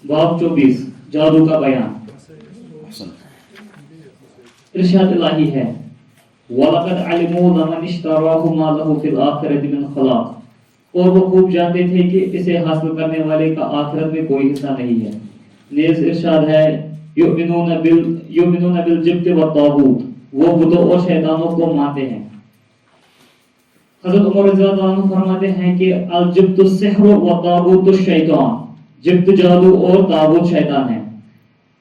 باب 24 جادو کا بیان. ارشاد الہی ہے وَلَقَدْ عَلِمُوا لَمَنِ اشْتَرَاهُ مَا لَهُ فِي الْآخِرَةِ مِنْ خَلَاقٍ. اور وہ خوب جانتے تھے کہ اسے حاصل کرنے والے کا آخرت میں کوئی حصہ نہیں ہے. نیز ارشاد ہے یؤمنون بالجبت والطاغوت. وہ بتوں اور شیطانوں کو مانتے ہیں. حضرت عمر رضی اللہ عنہ فرماتے ہیں کہ الجبت السحر والطاغوت الشیطان. جبت جادو اور طاغوت شیطان ہے.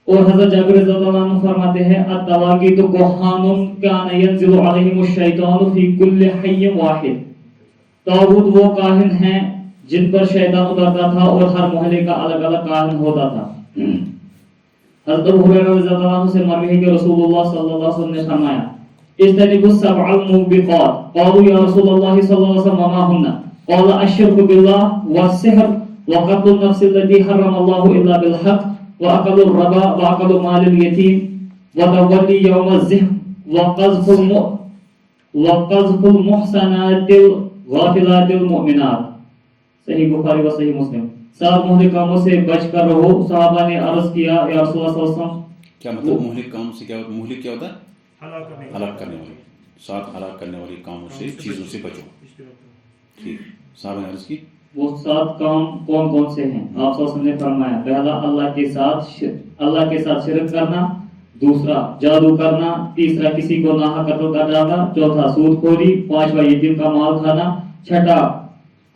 اور حضرت جابر رضی اللہ عنہ فرماتے ہیں الطواغیت کہان کان ینزل علیہم الشیطان فی کل حی واحد. طاغوت وہ کاہن ہیں جن پر شیطان اترتا تھا اور ہر محلے کا الگ الگ کاہن ہوتا تھا. حضرت ابو ہریرہ رضی اللہ عنہ سے مروی ہے کہ رسول اللہ صلی اللہ علیہ وسلم نے فرمایا اجتنبوا السبع الموبقات. قالوا یا رسول اللہ صلی اللہ علیہ وسلم وما هن؟ قال الشرك بالله والسحر وقتل النفس التي حرم الله الا بالحق وأكل الربا وأكل مال اليتيم وتولي يوم الزحف وقذف المحصنات الغافلات المؤمنات. صحیح بخاری و صحیح مسلم. 7 مہلک کاموں سے بچ کر رہو. صحابہ نے عرض کیا یا رسول اللہ صلی اللہ علیہ وسلم کیا مطلب مہلک کام سے؟ کیا مہلک کیا ہوتا ہے؟ ہلاک کرنے والی. 7 ہلاک کرنے والی کاموں سے چیزوں سے بچو. ٹھیک. صحابہ نے عرض کی وہ 7 کام کون کون سے ہیں؟ آپ صلی اللہ علیہ وسلم نے فرمایا پہلا اللہ کے ساتھ شرک کرنا، دوسرا جادو کرنا، تیسرا کسی کو ناحق قتل کر ڈالنا، چوتھا سود خوری، 5واں یتیم کا مال کھانا، 6واں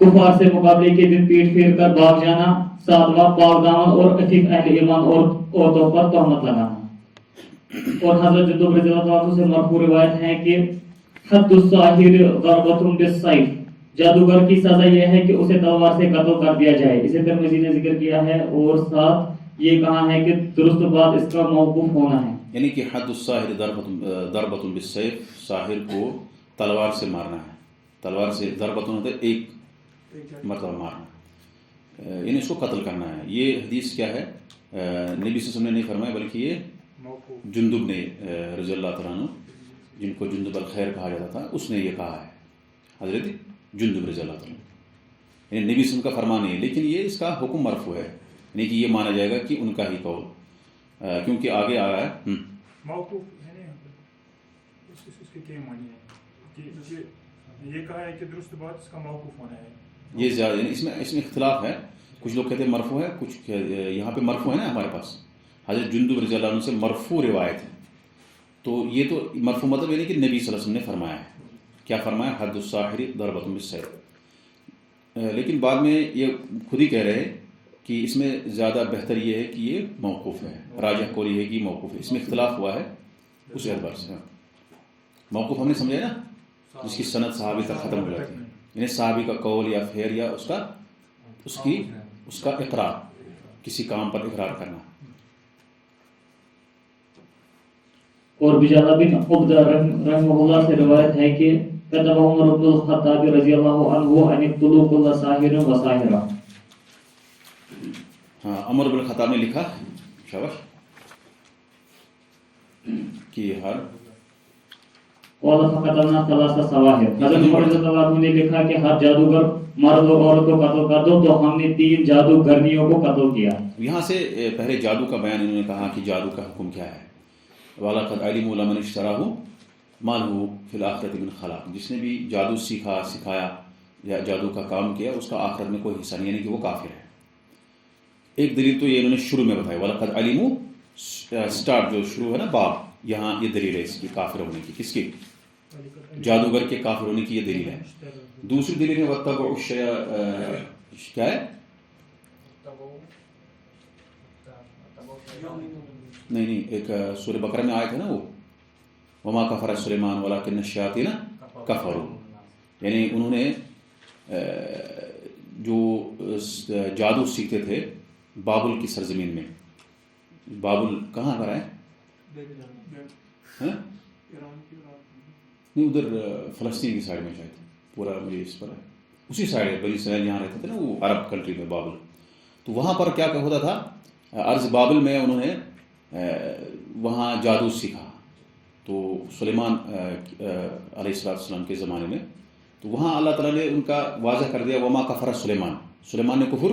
کفار سے مقابلے کے دن پیٹ پھیر کر بھاگ جانا، 7واں پاک دامن اور عفیف اہل ایمان اور عورتوں پر تہمت لگانا. اور حضرت جندب رضی اللہ عنہ سے مرفوع روایت ہے کہ حد الساحر ضربۃ بالسیف. جادوگر کی سزا یہ ہے کہ اسے تلوار سے قتل کر دیا جائے. اسے ترمذی نے ذکر کیا ہے اور ساتھ یہ کہا ہے کہ درست بات اس کا موقوف ہونا ہے. یعنی کہ حد الساحر ضربۃ بالسیف، ساحر کو تلوار سے مارنا ہے. تلوار سے ضربۃ ہوتا ہے ایک مرتبہ مارنا، یعنی اس کو قتل کرنا ہے. یہ حدیث کیا ہے؟ نبی صلی اللہ علیہ وسلم نے نہیں فرمایا بلکہ یہ جندب نے رضی اللہ تعالیٰ عنہ، جن کو جندب الخیر کہا جاتا تھا، اس نے یہ کہا ہے. حضرت جندب رضی اللہ تعالیٰ یعنی نبی صلی اللہ علیہ وسلم کا فرمان ہے، لیکن یہ اس کا حکم مرفوع ہے، یعنی کہ یہ مانا جائے گا کہ ان کا ہی قول، کیونکہ آگے آ رہا ہے موقوف ہے. اس کے کیا معنی ہے کہ یہ کہا ہے کہ درست بات اس کا موقوف ہونا ہے. یہ زیادہ یعنی اس میں اختلاف ہے. کچھ لوگ کہتے ہیں مرفوع ہے، کچھ یہاں پہ مرفوع ہے نا ہمارے پاس. حضرت جندب رضی اللہ عنہ سے مرفوع روایت ہے، تو یہ تو مرفوع مطلب یعنی کہ نبی صلی اللہ علیہ وسلم نے فرمایا ہے. کیا فرمایا؟ حد الساحر ضربۃ بالسیف. لیکن بعد میں یہ خود ہی کہہ رہے ہیں کہ اس میں زیادہ بہتر یہ ہے کہ یہ موقوف ہے. راجح قول یہ ہے کہ یہ موقوف ہے. اس میں اختلاف ہوا ہے اس اعتبار سے. موقوف ہم نے سمجھا نا، جس کی سند صحابی تک ختم ہو جاتی ہے، یعنی صحابی کا قول یا فعل یا اس کا اقرار، کسی کام پر اقرار کرنا. اور بجالہ بن عقدہ رحمہ اللہ سے روایت ہے کہ کتب عمر بن الخطاب رضی اللہ عنہ ان اقتلوا كل ساحر وساحرہ. ہاں، عمر بن الخطاب نے لکھا شاباش کہ ہر قال فقتلنا 3 سواحر. حضرت عمر رضی اللہ عنہ نے لکھا کہ ہر جادوگر مرد اور عورت کو قتل کر دو، تو ہم نے 3 جادوگرنیوں کو قتل کیا. یہاں سے پہلے جادو کا بیان انہوں نے کہا کہ جادو کا حکم کیا ہے. وَلَقَدْ عَلِمُوا لَمَنِ اشْتَرَاهُ مَا لَهُ فِي الْآخِرَةِ مِنْ خَلَاقٍ. جس نے بھی جادو سکھایا یا جادو کا کام کیا، اس کا آخرت میں کوئی حصہ نہیں، یعنی کہ وہ کافر ہے. ایک دلیل تو یہ انہوں نے شروع میں بتایا، وَلَقَدْ عَلِمُوا سٹارٹ جو شروع ہے نا باب، یہاں یہ دلیل ہے اس کی کافر ہونے کی. کس کی؟ جادوگر کے کافر ہونے کی یہ دلیل ہے. دوسری دلیل ہے وَاتَّبَعُوا کیا ہے؟ نہیں، ایک سورہ بقرہ میں آئے تھے نا وہ وَمَا كَفَرَ سُلَيْمَانُ وَلَكِنَّ الشَّيَاطِينَ كَفَرُوا. یعنی انہوں نے جو جادو سیکھتے تھے بابل کی سرزمین میں. بابل کہاں پر ہے؟ نہیں، ادھر فلسطین کی سائڈ میں شاید، پورا مجھے اس پر ہے اسی سائڈ ہے. بنی اسرائیل یہاں رہتے تھے نا، وہ عرب کنٹری میں بابل. تو وہاں پر کیا ہوتا تھا، عرض بابل میں انہوں نے وہاں جادو سیکھا. تو سلیمان علیہ السلام کے زمانے میں، تو وہاں اللہ تعالیٰ نے ان کا واضح کر دیا وما کفر سلیمان. سلیمان نے کفر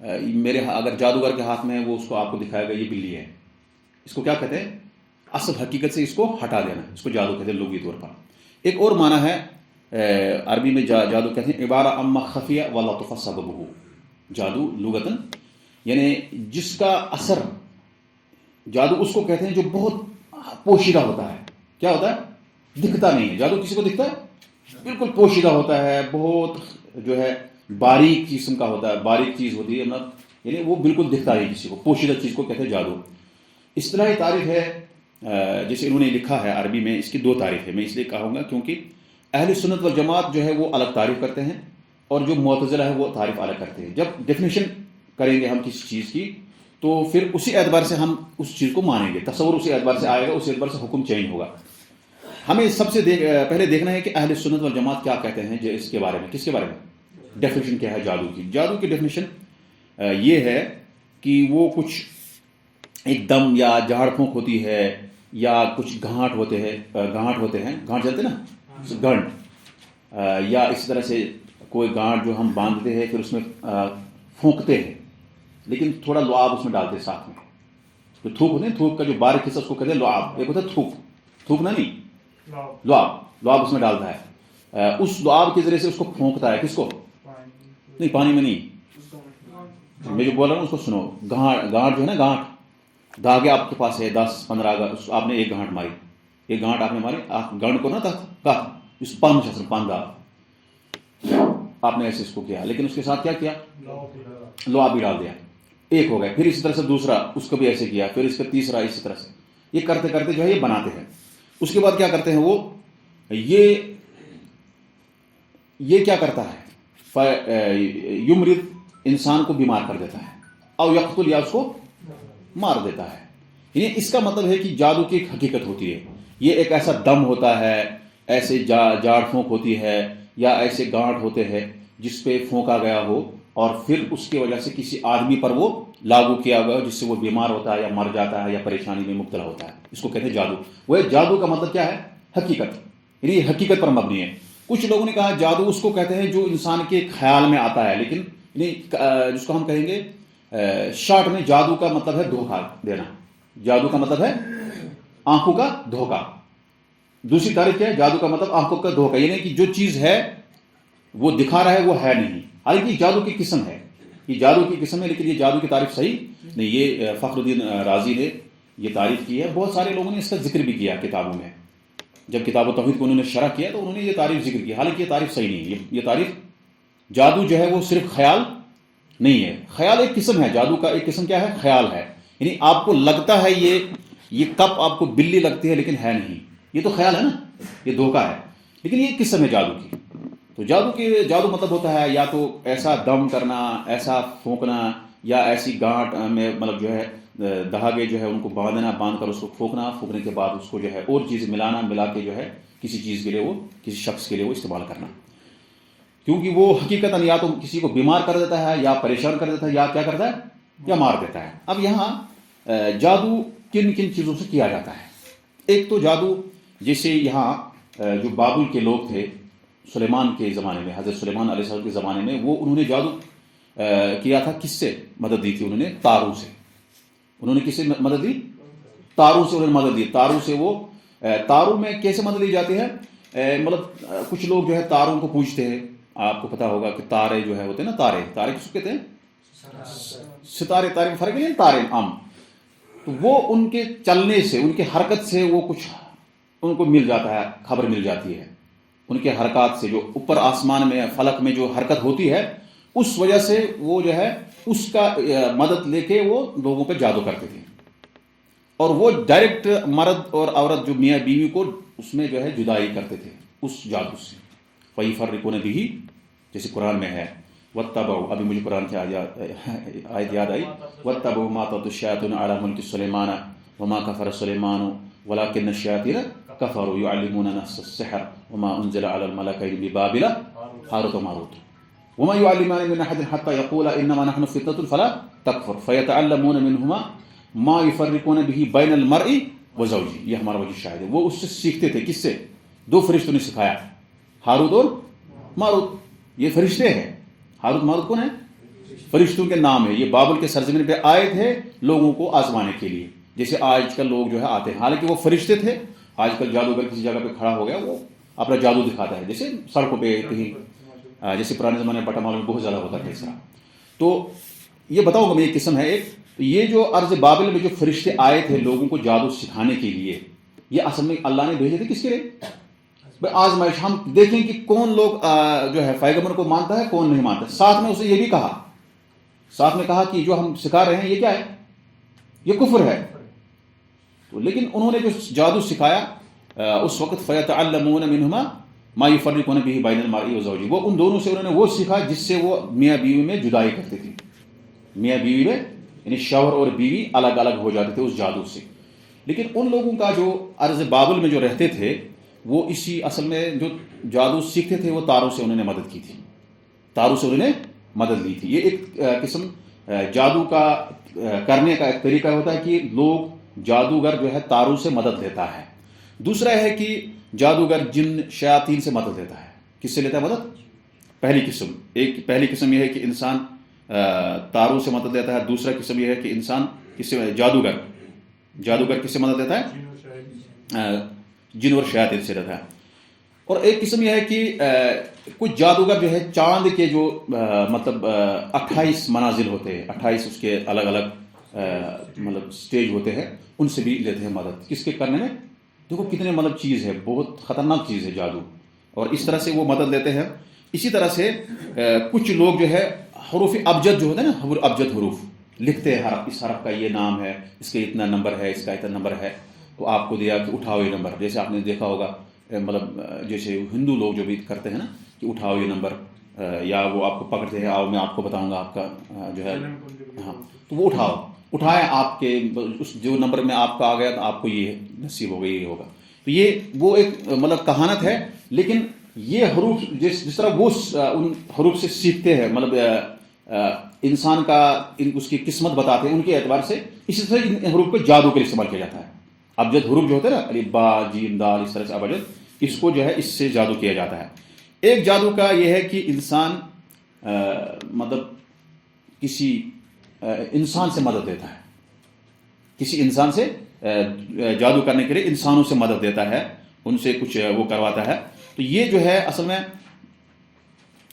میرے اگر جادوگر کے ہاتھ میں ہے وہ اس کو آپ کو دکھائے گا یہ بلی ہے، اس کو کیا کہتے ہیں؟ اصل حقیقت سے اس کو ہٹا دینا، اس کو جادو کہتے ہیں لغوی طور پر۔ ایک اور معنی ہے عربی میں جادو کہتے ہیں عبارہ اما خفیہ ولطف سببہ، جادو لغتاً یعنی جس کا اثر، جادو اس کو کہتے ہیں جو بہت پوشیدہ ہوتا ہے۔ کیا ہوتا ہے؟ دکھتا نہیں ہے۔ جادو کسی کو دکھتا ہے؟ بالکل پوشیدہ ہوتا ہے، بہت جو ہے باریک قسم کا ہوتا ہے، باریک چیز ہوتی ہے، یعنی وہ بالکل دکھتا نہیں کسی کو، پوشیدہ چیز کو کہتے ہیں جادو۔ اصطلاحی تعریف ہے جیسے انہوں نے لکھا ہے عربی میں، اس کی دو تعریف ہے، میں اس لیے کہوں گا کیونکہ اہل سنت والجماعت جو ہے وہ الگ تعریف کرتے ہیں اور جو معتزلہ ہے وہ تعریف الگ کرتے ہیں۔ جب ڈیفینیشن کریں گے ہم کسی چیز کی تو پھر اسی اعتبار سے ہم اس چیز کو مانیں گے، تصور اسی اعتبار سے آئے گا، اسی اعتبار سے حکم چینج ہوگا۔ ہمیں سب سے پہلے دیکھنا ہے کہ اہل سنت والجماعت کیا کہتے ہیں جو اس کے بارے میں، کس کے بارے میں؟ ڈیفینیشن کیا ہے جادو کی؟ جادو کی ڈیفینیشن یہ ہے کہ وہ کچھ ایک دم یا جھاڑ پھونک ہوتی ہے یا کچھ گھانٹ ہوتے ہیں، گھانٹ جانتے نا، گھنٹ، یا اس طرح سے کوئی گانٹ جو ہم باندھتے ہیں پھر اس میں پھونکتے ہیں، لیکن تھوڑا لعاب اس میں ڈالتے ہیں ساتھ میں۔ جو تھوک ہوتے ہیں، تھوک کا جو باریک حصہ اس کو کہتے ہیں لعاب، ایک ہوتا ہے تھوک، تھوکنا نہیں، لعاب اس میں ڈالتا ہے، اس لعاب کے ذریعے سے اس کو پھونکتا ہے۔ کس کو؟ نہیں، پانی میں نہیں، میں جو بول رہا ہوں اس کو سنو۔ گانٹ جو ہے نا، گانٹ، دھاگے آپ کے پاس ہے 10-15، آپ نے ایک گانٹ ماری، ایک گانٹ آپ نے ماری، گانٹ کو نا تک اس پن سے پن دا آپ نے ایسے اس کو کیا، لیکن اس کے ساتھ کیا کیا؟ لعاب بھی ڈال دیا، ایک ہو گیا۔ پھر اسی طرح سے دوسرا، اس کو بھی ایسے کیا، پھر اس کا تیسرا، اسی طرح سے یہ کرتے کرتے جو ہے یہ بناتے ہیں۔ اس کے بعد کیا کرتے ہیں وہ، یہ کیا کرتا ہے؟ یمرض، انسان کو بیمار کر دیتا ہے، او یقتل، یا اس کو مار دیتا ہے۔ یعنی اس کا مطلب ہے کہ جادو کی ایک حقیقت ہوتی ہے، یہ ایک ایسا دم ہوتا ہے، ایسے جاڑ پھونک ہوتی ہے یا ایسے گانٹ ہوتے ہیں جس پہ پھونکا گیا ہو اور پھر اس کی وجہ سے کسی آدمی پر وہ لاگو کیا گیا جس سے وہ بیمار ہوتا ہے یا مر جاتا ہے یا پریشانی میں مبتلا ہوتا ہے، اس کو کہتے ہیں جادو۔ وہ جادو کا مطلب کیا ہے؟ حقیقت، یعنی یہ حقیقت پر مبنی ہے۔ کچھ لوگوں نے کہا جادو اس کو کہتے ہیں جو انسان کے خیال میں آتا ہے، لیکن جس کو ہم کہیں گے شارٹ میں، جادو کا مطلب ہے دھوکہ دینا، جادو کا مطلب ہے آنکھوں کا دھوکہ۔ دوسری تعریف کیا ہے؟ جادو کا مطلب آنکھوں کا دھوکہ، یعنی کہ جو چیز ہے وہ دکھا رہا ہے وہ ہے نہیں، حالانکہ جادو کی قسم ہے، یہ جادو کی قسم ہے، لیکن یہ جادو کی تعریف صحیح نہیں۔ یہ فخر الدین رازی نے یہ تعریف کی ہے، بہت سارے لوگوں نے اس کا ذکر بھی کیا کتابوں میں، جب کتاب التوحید کو انہوں نے شرح کیا تو انہوں نے یہ تعریف ذکر کی، حالانکہ یہ تعریف صحیح نہیں ہے۔ یہ تعریف جادو جو ہے وہ صرف خیال نہیں ہے، خیال ایک قسم ہے، جادو کا ایک قسم کیا ہے؟ خیال ہے، یعنی آپ کو لگتا ہے یہ کپ آپ کو بلی لگتی ہے لیکن ہے نہیں، یہ تو خیال ہے نا، یہ دھوکہ ہے، لیکن یہ ایک قسم ہے جادو کی۔ تو جادو مطلب ہوتا ہے یا تو ایسا دم کرنا، ایسا پھونکنا، یا ایسی گانٹ میں مطلب جو ہے دھاگے جو ہے ان کو باندھ کر اس کو پھونکنے کے بعد اس کو جو ہے اور چیز ملا کے جو ہے کسی چیز کے لیے وہ، کسی شخص کے لیے وہ استعمال کرنا، کیونکہ وہ حقیقتاً یا تو کسی کو بیمار کر دیتا ہے یا پریشان کر دیتا ہے یا کیا کرتا ہے، یا مار دیتا ہے۔ اب یہاں جادو کن کن چیزوں سے کیا جاتا ہے؟ ایک تو جادو جیسے یہاں جو بابل کے لوگ تھے سلیمان کے زمانے میں، حضرت سلیمان علیہ السلام کے زمانے میں، وہ انہوں نے جادو کیا تھا، کس سے مدد دی تھی؟ انہوں نے تاروں سے، انہوں نے کس سے مدد دی؟ تاروں سے انہوں نے مدد دی۔ تاروں سے وہ، تاروں میں کیسے مدد لی جاتی ہے؟ مطلب کچھ لوگ جو ہے تاروں کو پوجتے ہیں، آپ کو پتا ہوگا کہ تارے جو ہے ہوتے ہیں نا، تارے کس کو کہتے ہیں؟ ستارے، تارے میں فرق نہیں ہے، تارے عام، تو وہ ان کے چلنے سے، ان کے حرکت سے وہ کچھ ان کو مل جاتا ہے، خبر مل جاتی ہے ان کے حرکات سے، جو اوپر آسمان میں فلک میں جو حرکت ہوتی ہے اس وجہ سے وہ جو ہے اس کا مدد لے کے وہ لوگوں پہ جادو کرتے تھے، اور وہ ڈائریکٹ مرد اور عورت جو میاں بیوی کو اس میں جو ہے جدائی کرتے تھے اس جادو سے۔ فَيُفَرِّقُونَ بِهِ، جیسے قرآن میں ہے، وَاتَّبَعُوا، ابھی مجھے قرآن کی آیت یاد آئی، وَاتَّبَعُوا مَا تَتْلُو الشَّيَاطِينُ عَلَىٰ مُلْكِ سُلَيْمَانَ وَمَا كَفَرَ سُلَيْمَانُ وَلَٰكِنَّ الشَّيَاطِينَ كَفَرُوا يُعَلِّمُونَ النَّاسَ السِّحْرَ وَمَا أُنزِلَ عَلَى الْمَلَكَيْنِ بِبَابِلَ هاروت وماروت وَمَا يُعَلِّمَانِ مِنْ أَحَدٍ حَتَّىٰ يَقُولَا إِنَّمَا نَحْنُ فِتْنَةٌ فَلَا تَكْفُرْ فَيَتَعَلَّمُونَ مِنْهُمَا مَا يُفَرِّقُونَ بِهِ بَيْنَ الْمَرْءِ وَزَوْجِهِ۔ یہ ہمارا وجہ شاہد ہے، وہ اس سے سیکھتے تھے، کس سے؟ دو فرشتوں نے سکھایا، ہاروت اور ماروت، یہ فرشتے ہیں۔ ہاروت ماروت کون ہے؟ فرشتوں کے نام ہے. یہ بابل کے سرزمین پہ آئے تھے لوگوں کو آزمانے کے لیے, جیسے آج کل لوگ جو ہے آتے ہیں. حالانکہ وہ فرشتے تھے. آج کل جادوگر کسی جگہ پہ کھڑا ہو گیا وہ اپنا جادو دکھاتا ہے, جیسے سڑکوں پہ کہیں, جیسے پرانے زمانے میں بٹا مال میں بہت زیادہ ہوتا تھا اس طرح. تو یہ بتاؤں گا میں, یہ قسم ہے ایک. یہ جو ارض بابل میں جو فرشتے آئے تھے لوگوں کو جادو سکھانے کے لیے, یہ اصل میں اللہ نے بھیجے تھے کس کے لیے؟ آزمائش. ہم دیکھیں کہ کون لوگ جو ہے پیغمبر کو مانتا ہے, کون نہیں مانتا. ساتھ میں اسے یہ بھی کہا, ساتھ میں کہا کہ جو ہم سکھا رہے ہیں یہ کیا ہے, یہ کفر ہے. تو لیکن انہوں نے جو جادو سکھایا اس وقت فَيَتَعَلَّمُونَ مِنْهُمَا مَا يُفَرِّقُونَ بِهِ بَيْنَ الْمَرْءِ وَزَوْجِهِ, وہ ان دونوں سے انہوں نے وہ سیکھا جس سے وہ میاں بیوی میں جدائی کرتے تھے. میاں بیوی میں یعنی شوہر اور بیوی الگ الگ ہو جاتے تھے اس جادو سے. لیکن ان لوگوں کا جو ارض بابل میں جو رہتے تھے وہ اسی اصل میں جو جادو سیکھتے تھے وہ تاروں سے انہوں نے مدد کی تھی, تاروں سے انہوں نے مدد لی تھی. یہ ایک قسم جادو کا کرنے کا ایک طریقہ ہوتا ہے کہ لوگ جادوگر جو ہے تاروں سے مدد لیتا ہے. دوسرا ہے کہ جادوگر جن شیاطین سے مدد لیتا ہے. کس سے لیتا ہے مدد؟ پہلی قسم یہ ہے کہ انسان تاروں سے مدد لیتا ہے. دوسرا قسم یہ ہے کہ انسان کس سے, جادوگر کس سے مدد لیتا ہے؟ جن اور شیاطین سے لیتا ہے. اور ایک قسم یہ ہے کہ کچھ جادوگر جو ہے چاند کے جو مطلب 28 منازل ہوتے ہیں, 28 اس کے الگ الگ مطلب سٹیج ہوتے ہیں, ان سے بھی لیتے ہیں مدد. کس کے کرنے میں؟ دیکھو کتنے مطلب چیز ہے, بہت خطرناک چیز ہے جادو, اور اس طرح سے وہ مدد لیتے ہیں. اسی طرح سے کچھ لوگ جو ہے حروف ابجد جو ہوتے ہیں نا, ابجد حروف لکھتے ہیں, اس حرف کا یہ نام ہے, اس کا اتنا نمبر ہے, اس کا اتنا نمبر ہے, تو آپ کو دیا کہ اٹھاؤ یہ نمبر. جیسے آپ نے دیکھا ہوگا مطلب جیسے ہندو لوگ جو بھی کرتے ہیں نا کہ اٹھاؤ یہ نمبر, یا وہ آپ کو پکڑتے ہیں, آؤ میں آپ کو بتاؤں گا آپ کا جو ہے, ہاں تو وہ اٹھائیں آپ کے اس جو نمبر میں آپ کا آ گیا تو آپ کو یہ نصیب ہوگا, یہ ہوگا. تو یہ وہ ایک مطلب کہانت ہے. لیکن یہ حروف جس طرح وہ ان حروف سے سیکھتے ہیں, مطلب انسان کا اس کی قسمت بتاتے ہیں ان کے اعتبار سے, اسی طرح ان حروف کو جادو کے لیے استعمال کیا جاتا ہے. ابجد حروف جو ہوتے ہیں نا, الف با جیم دال, اس طرح سے ابجد, اس کو جو ہے اس سے جادو کیا جاتا ہے. ایک جادو کا یہ ہے کہ انسان مطلب کسی انسان سے مدد لیتا ہے, کسی انسان سے جادو کرنے کے لیے انسانوں سے مدد دیتا ہے, ان سے کچھ وہ کرواتا ہے. تو یہ جو ہے اصل میں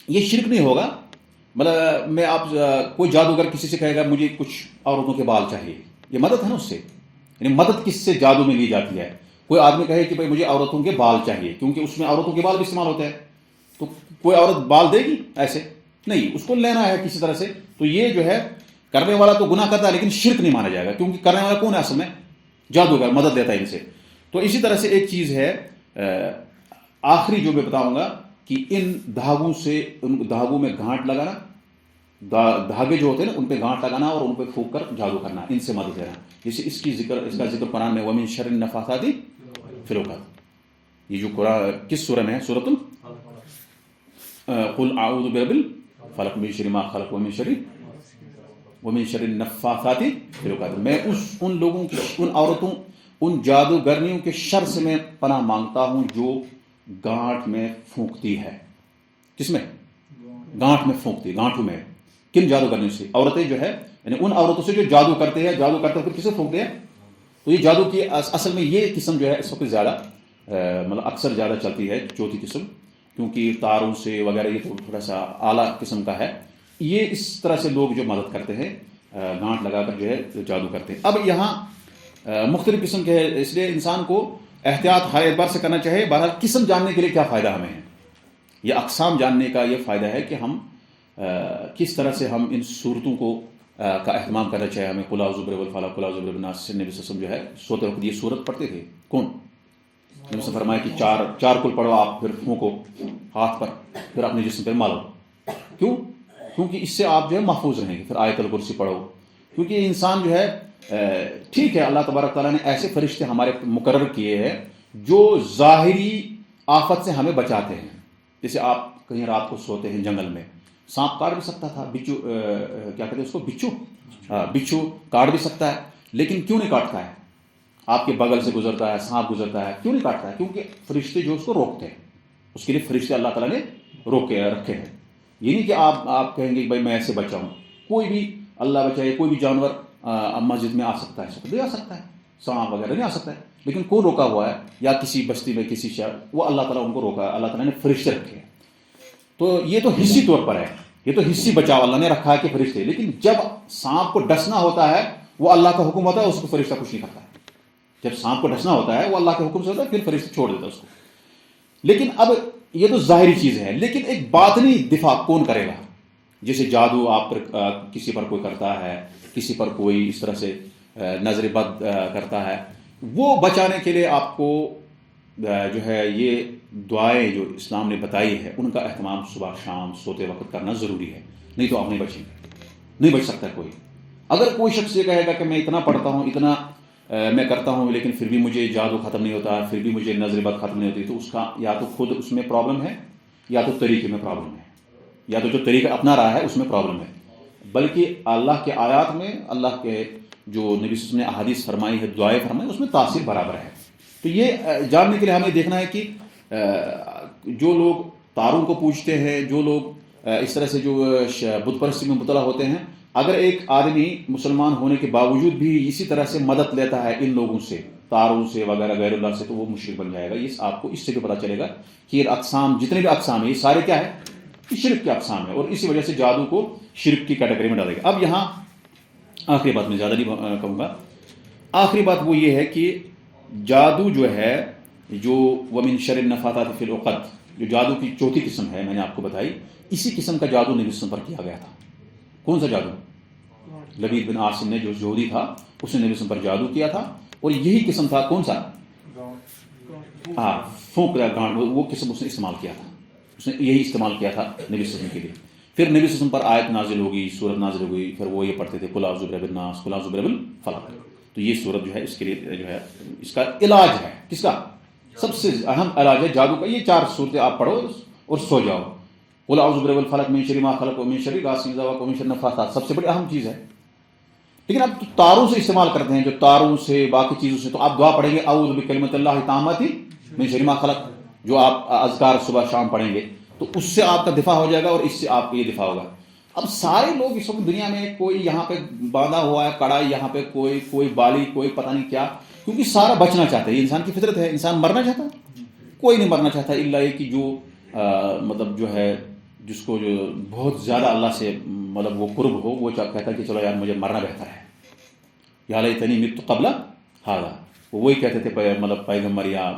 یہ شرک نہیں ہوگا. مطلب میں آپ کوئی جادوگر کسی سے کہے گا مجھے کچھ عورتوں کے بال چاہیے, یہ مدد ہے نا اس سے, یعنی مدد کس سے جادو میں لی جاتی ہے. کوئی آدمی کہے کہ بھائی مجھے عورتوں کے بال چاہیے, کیونکہ اس میں عورتوں کے بال بھی استعمال ہوتے ہیں, تو کوئی عورت بال دے گی ایسے نہیں, اس کو لینا ہے کسی طرح سے. تو یہ جو ہے کرنے والا تو گناہ کرتا ہے لیکن شرک نہیں مانا جائے گا, کیونکہ کرنے والا کون ہے اصل میں؟ جادوگر, مدد دیتا ہے ان سے. تو اسی طرح سے ایک چیز ہے آخری جو میں بتاؤں گا کہ ان دھاگوں سے, ان دھاگوں میں گانٹ لگانا, دھاگے جو ہوتے ہیں نا ان پہ گانٹ لگانا اور ان پہ پھونک کر جادو کرنا, ان سے مدد لینا. جیسے اس کا ذکر قرآن میں وَمِن شَرِّ النَّفَّاثَاتِ فِي الْعُقَدِ, یہ جو قرآن کس سورہ میں ہے؟ سورۃ قُلْ أَعُوذُ بِرَبِّ الْفَلَقِ مِن شَرِّ مَا خَلَقَ وَمِن شَرِّ النَّفَّاثَاتِ فِي الْعُقَدِ. میں ان لوگوں کی, ان عورتوں, ان جادوگرنیوں کے شر سے میں پناہ مانگتا ہوں جو گانٹ میں پھونکتی ہے. کس میں؟ گانٹ میں پھونکتی, گانٹوں میں. کن جادوگرنیوں سے؟ عورتیں جو ہے, یعنی ان عورتوں سے جو جادو کرتے ہیں, جادو کرتے پھر کسے پھونکتے ہیں. تو یہ جادو کی اصل میں یہ قسم جو ہے اس وقت زیادہ مطلب اکثر زیادہ چلتی ہے, چوتھی قسم, کیونکہ تاروں سے وغیرہ یہ تو تھوڑا سا اعلیٰ قسم کا ہے. یہ اس طرح سے لوگ جو مدد کرتے ہیں, گانٹ لگا کر جو ہے جادو کرتے ہیں. اب یہاں مختلف قسم کے ہے, اس لیے انسان کو احتیاط ہر اعتبار سے کرنا چاہیے. بہرحال قسم جاننے کے لیے کیا فائدہ ہمیں ہے, یہ اقسام جاننے کا یہ فائدہ ہے کہ ہم کس طرح سے ہم ان صورتوں کو کا اہتمام کرنا چاہیے. ہمیں قل اعوذ برب الفلق, قل اعوذ برب الناس, نبی صلی اللہ علیہ وسلم جو ہے سوتے وقت یہ صورت پڑھتے تھے. کون؟ نبی سے فرمایا کہ چار کل پڑھو آپ, پھر پھونکو ہاتھ پر, پھر اپنے جسم پر مالو. کیوں؟ کیونکہ اس سے آپ جو ہے محفوظ رہیں گے. پھر آیت الکرسی پڑھو, کیونکہ انسان جو ہے ٹھیک ہے اللہ تبارک تعالیٰ نے ایسے فرشتے ہمارے مقرر کیے ہیں جو ظاہری آفت سے ہمیں بچاتے ہیں. جیسے آپ کہیں رات کو سوتے ہیں جنگل میں, سانپ کاٹ بھی سکتا تھا, بچھو کیا کہتے ہیں اس کو, بچھو کاٹ بھی سکتا ہے, لیکن کیوں نہیں کاٹتا ہے؟ آپ کے بغل سے گزرتا ہے, سانپ گزرتا ہے, کیوں نہیں کاٹتا ہے؟ کیونکہ فرشتے جو اس کو روکتے ہیں, اس کے لیے فرشتے اللہ تعالیٰ نے روکے رکھے ہیں. یہ نہیں کہ آپ کہیں گے بھائی میں ایسے بچا ہوں, کوئی بھی اللہ بچائے کوئی بھی جانور مسجد میں آ سکتا ہے، نہیں آ سکتا ہے، سانپ وغیرہ نہیں آ سکتا ہے، لیکن کون روکا ہوا ہے؟ یا کسی بستی میں کسی شہر، وہ اللہ تعالیٰ ان کو روکا ہے، اللہ تعالیٰ نے فرشتے رکھے ہیں۔ تو یہ تو حصی طور پر ہے، یہ تو حصی بچاؤ اللہ نے رکھا ہے کہ فرشتے، لیکن جب سانپ کو ڈسنا ہوتا ہے وہ اللہ کا حکم ہوتا ہے، اس کو فرشتہ کچھ نہیں کرتا ہے۔ جب سانپ کو ڈسنا ہوتا ہے وہ اللہ کے حکم سے ہوتا ہے، پھر فرشتہ چھوڑ دیتا ہے اس کو۔ لیکن اب یہ تو ظاہری چیز ہے، لیکن ایک باطنی دفاع کون کرے گا؟ جیسے جادو آپ پر کسی پر کوئی کرتا ہے، کسی پر کوئی اس طرح سے نظر بد کرتا ہے، وہ بچانے کے لیے آپ کو جو ہے یہ دعائیں جو اسلام نے بتائی ہے ان کا اہتمام صبح شام سوتے وقت کرنا ضروری ہے، نہیں تو آپ نہیں بچیں گے، نہیں بچ سکتا کوئی۔ اگر کوئی شخص یہ کہے گا کہ میں اتنا پڑھتا ہوں، اتنا میں کرتا ہوں، لیکن پھر بھی مجھے جادو ختم نہیں ہوتا، پھر بھی مجھے نظر بد ختم نہیں ہوتی، تو اس کا یا تو خود اس میں پرابلم ہے، یا تو طریقے میں پرابلم ہے، یا تو جو طریقہ اپنا رہا ہے اس میں پرابلم ہے۔ بلکہ اللہ کے آیات میں، اللہ کے جو نبی صلی اللہ علیہ وسلم نے احادیث فرمائی ہے، دعائیں فرمائی، اس میں تاثیر برابر ہے۔ تو یہ جاننے کے لیے ہمیں دیکھنا ہے کہ جو لوگ تاروں کو پوجتے ہیں، جو لوگ اس طرح سے جو بت پرستی میں مبتلا ہوتے ہیں، اگر ایک آدمی مسلمان ہونے کے باوجود بھی اسی طرح سے مدد لیتا ہے ان لوگوں سے، تاروں سے وغیرہ غیر اللہ سے، تو وہ مشرک بن جائے گا۔ یہ آپ کو اس سے بھی پتہ چلے گا کہ یہ اقسام، جتنے بھی اقسام ہیں، یہ سارے کیا ہے؟ یہ شرک کے اقسام ہے، اور اسی وجہ سے جادو کو شرک کی کیٹیگری میں ڈالے گا۔ اب یہاں آخری بات میں زیادہ نہیں کہوں گا، آخری بات وہ یہ ہے کہ جادو جو ہے، جو ومن شر النفاثات فی العقد، جو جادو کی چوتھی قسم ہے، میں نے آپ کو بتائی، اسی قسم کا جادو نبی صلی اللہ علیہ وسلم پر کیا گیا تھا۔ کون سا جادو؟ لبید بن عاصم نے، جو یہودی تھا، اس نے نبی صلی اللہ علیہ وسلم پر جادو کیا تھا، اور یہی قسم تھا کون سا؟ پھونک گانٹ، وہ قسم اس نے استعمال کیا تھا، اس نے یہی استعمال کیا تھا نبی صلی اللہ علیہ وسلم کے لیے۔ پھر نبی صلی اللہ علیہ وسلم پر آیت نازل ہوگی، سورت نازل ہوگی، پھر وہ یہ پڑھتے تھے قل اعوذ برب الناس، قل اعوذ برب الفلق۔ تو یہ سورت جو ہے اس کے لیے جو ہے اس کا علاج ہے، کس کا؟ سب سے اہم علاج ہے جادو کا۔ یہ 4 صورتیں آپ پڑھو اور سو جاؤ۔ قل اعوذ برب الفلق من شر ما خلق ومن شر غاسق اذا وقب ومن شر النفاثات، سب سے بڑی اہم چیز ہے۔ لیکن اب تو تاروں سے استعمال کرتے ہیں، جو تاروں سے باقی چیزوں سے، تو آپ دعا پڑھیں گے اعوذ بکلمۃ اللہ التامۃ من شر ما خلق، جو آپ اذکار صبح شام پڑھیں گے، تو اس سے آپ کا دفاع ہو جائے گا، اور اس سے آپ کا یہ دفاع ہوگا۔ اب سارے لوگ اس وقت دنیا میں، کوئی یہاں پہ باندھا ہوا ہے کڑائی، یہاں پہ کوئی بالی، کوئی پتہ نہیں کیا، کیونکہ سارا بچنا چاہتا ہے۔ یہ انسان کی فطرت ہے، انسان مرنا چاہتا ہے، کوئی نہیں مرنا چاہتا الا یہ کہ جو مطلب جو ہے جس کو جو بہت زیادہ اللہ سے مطلب وہ قرب ہو، وہ کہتا ہے کہ چلو یار مجھے مرنا بہتر ہے، یا لیتنی مت قبل ھذا۔ وہی کہتے تھے مطلب پیغمبر یا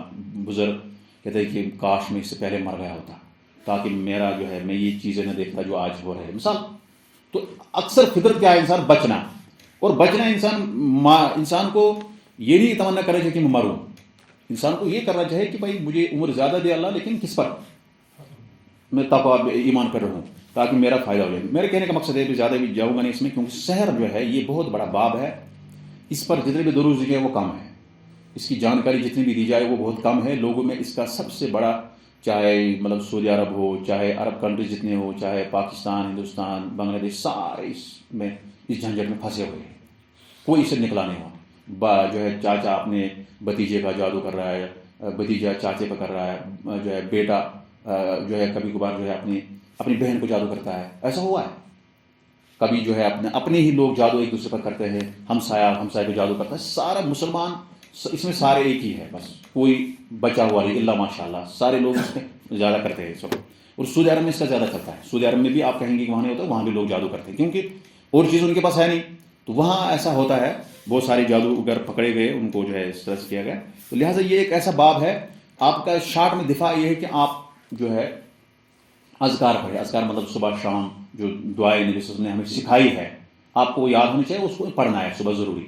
بزرگ کہتے ہیں کہ کاش میں اس سے پہلے مر گیا ہوتا، تاکہ میرا جو ہے میں یہ چیزیں نہ دیکھتا جو آج ہو رہے ہیں۔ مثال تو اکثر فطرت کیا ہے؟ انسان بچنا، اور بچنا انسان کو یہ نہیں تمنا کرنا چاہیے کہ میں مروں، انسان کو یہ کرنا چاہیے کہ بھائی مجھے عمر زیادہ دے اللہ، لیکن کس پر؟ میں تقویٰ ایمان پر رہوں، تاکہ میرا فائدہ ہو جائے۔ میرے کہنے کا مقصد ہے کہ زیادہ بھی جاؤں گا نہیں اس میں، کیونکہ سحر جو ہے یہ بہت بڑا باب ہے، اس پر جتنے بھی دروس دی گئے وہ کم ہے، اس کی جانکاری جتنی بھی دی جائے وہ بہت کم ہے۔ لوگوں میں اس کا سب سے بڑا، چاہے مطلب سعودی عرب ہو، چاہے عرب کنٹریز جتنے ہو، چاہے پاکستان، ہندوستان، بنگلہ دیش، سارے اس میں اس جھنجٹ میں پھنسے ہوئے ہیں، کوئی اسے نکلا نہیں ہوا۔ جو ہے چاچا اپنے بھتیجے کا جادو کر رہا ہے، بھتیجا چاچے پہ کر رہا ہے، جو ہے بیٹا جو ہے کبھی کبھار جو ہے اپنی بہن کو جادو کرتا ہے، ایسا ہوا ہے۔ کبھی جو ہے اپنے ہی لوگ جادو ایک دوسرے پر کرتے ہیں، ہمسائے کو جادو کرتا ہے۔ سارا مسلمان اس میں سارے ایک ہی ہے، بس کوئی بچا ہوا نہیں اللہ ماشاء اللہ، سارے لوگ اس میں زیادہ کرتے ہیں سب۔ اور سعودی عرب میں اس کا زیادہ چلتا ہے، سعودی عرب میں بھی آپ کہیں گے کہ وہاں نہیں ہوتا، وہاں بھی لوگ جادو کرتے ہیں، کیونکہ اور چیز ان کے پاس ہے نہیں، تو وہاں ایسا ہوتا ہے، بہت سارے جادوگر پکڑے گئے، ان کو جو ہے اس طرح سے کیا گیا۔ تو لہٰذا یہ ایک ایسا باب ہے، آپ کا شارٹ میں دفاع یہ ہے کہ آپ جو ہے اذکار پڑھیں۔ اذکار مطلب صبح شام جو دعائیں نبی صلی اللہ علیہ وسلم نے ہمیں سکھائی ہے، آپ کو وہ یاد ہونی چاہیے، اس کو پڑھنا ہے صبح ضروری،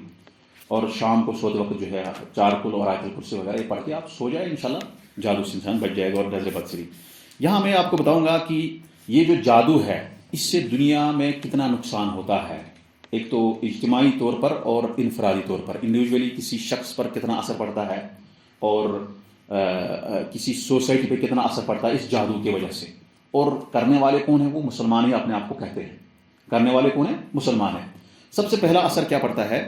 اور شام کو سوتے وقت جو ہے 4 قل اور آیت الکرسی وغیرہ یہ پڑھ کے آپ سو جائیں، انشاءاللہ جادو سے انسان بچ جائے گا اور نظر بد سے بھی۔ یہاں میں آپ کو بتاؤں گا کہ یہ جو جادو ہے اس سے دنیا میں کتنا نقصان ہوتا ہے، ایک تو اجتماعی طور پر اور انفرادی طور پر، انڈیویجولی کسی شخص پر کتنا اثر پڑتا ہے، اور کسی سوسائٹی پہ کتنا اثر پڑتا ہے اس جادو کی وجہ سے۔ اور کرنے والے کون ہیں؟ وہ مسلمان ہی اپنے آپ کو کہتے ہیں، کرنے والے کون ہیں؟ مسلمان ہیں۔ سب سے پہلا اثر کیا پڑتا ہے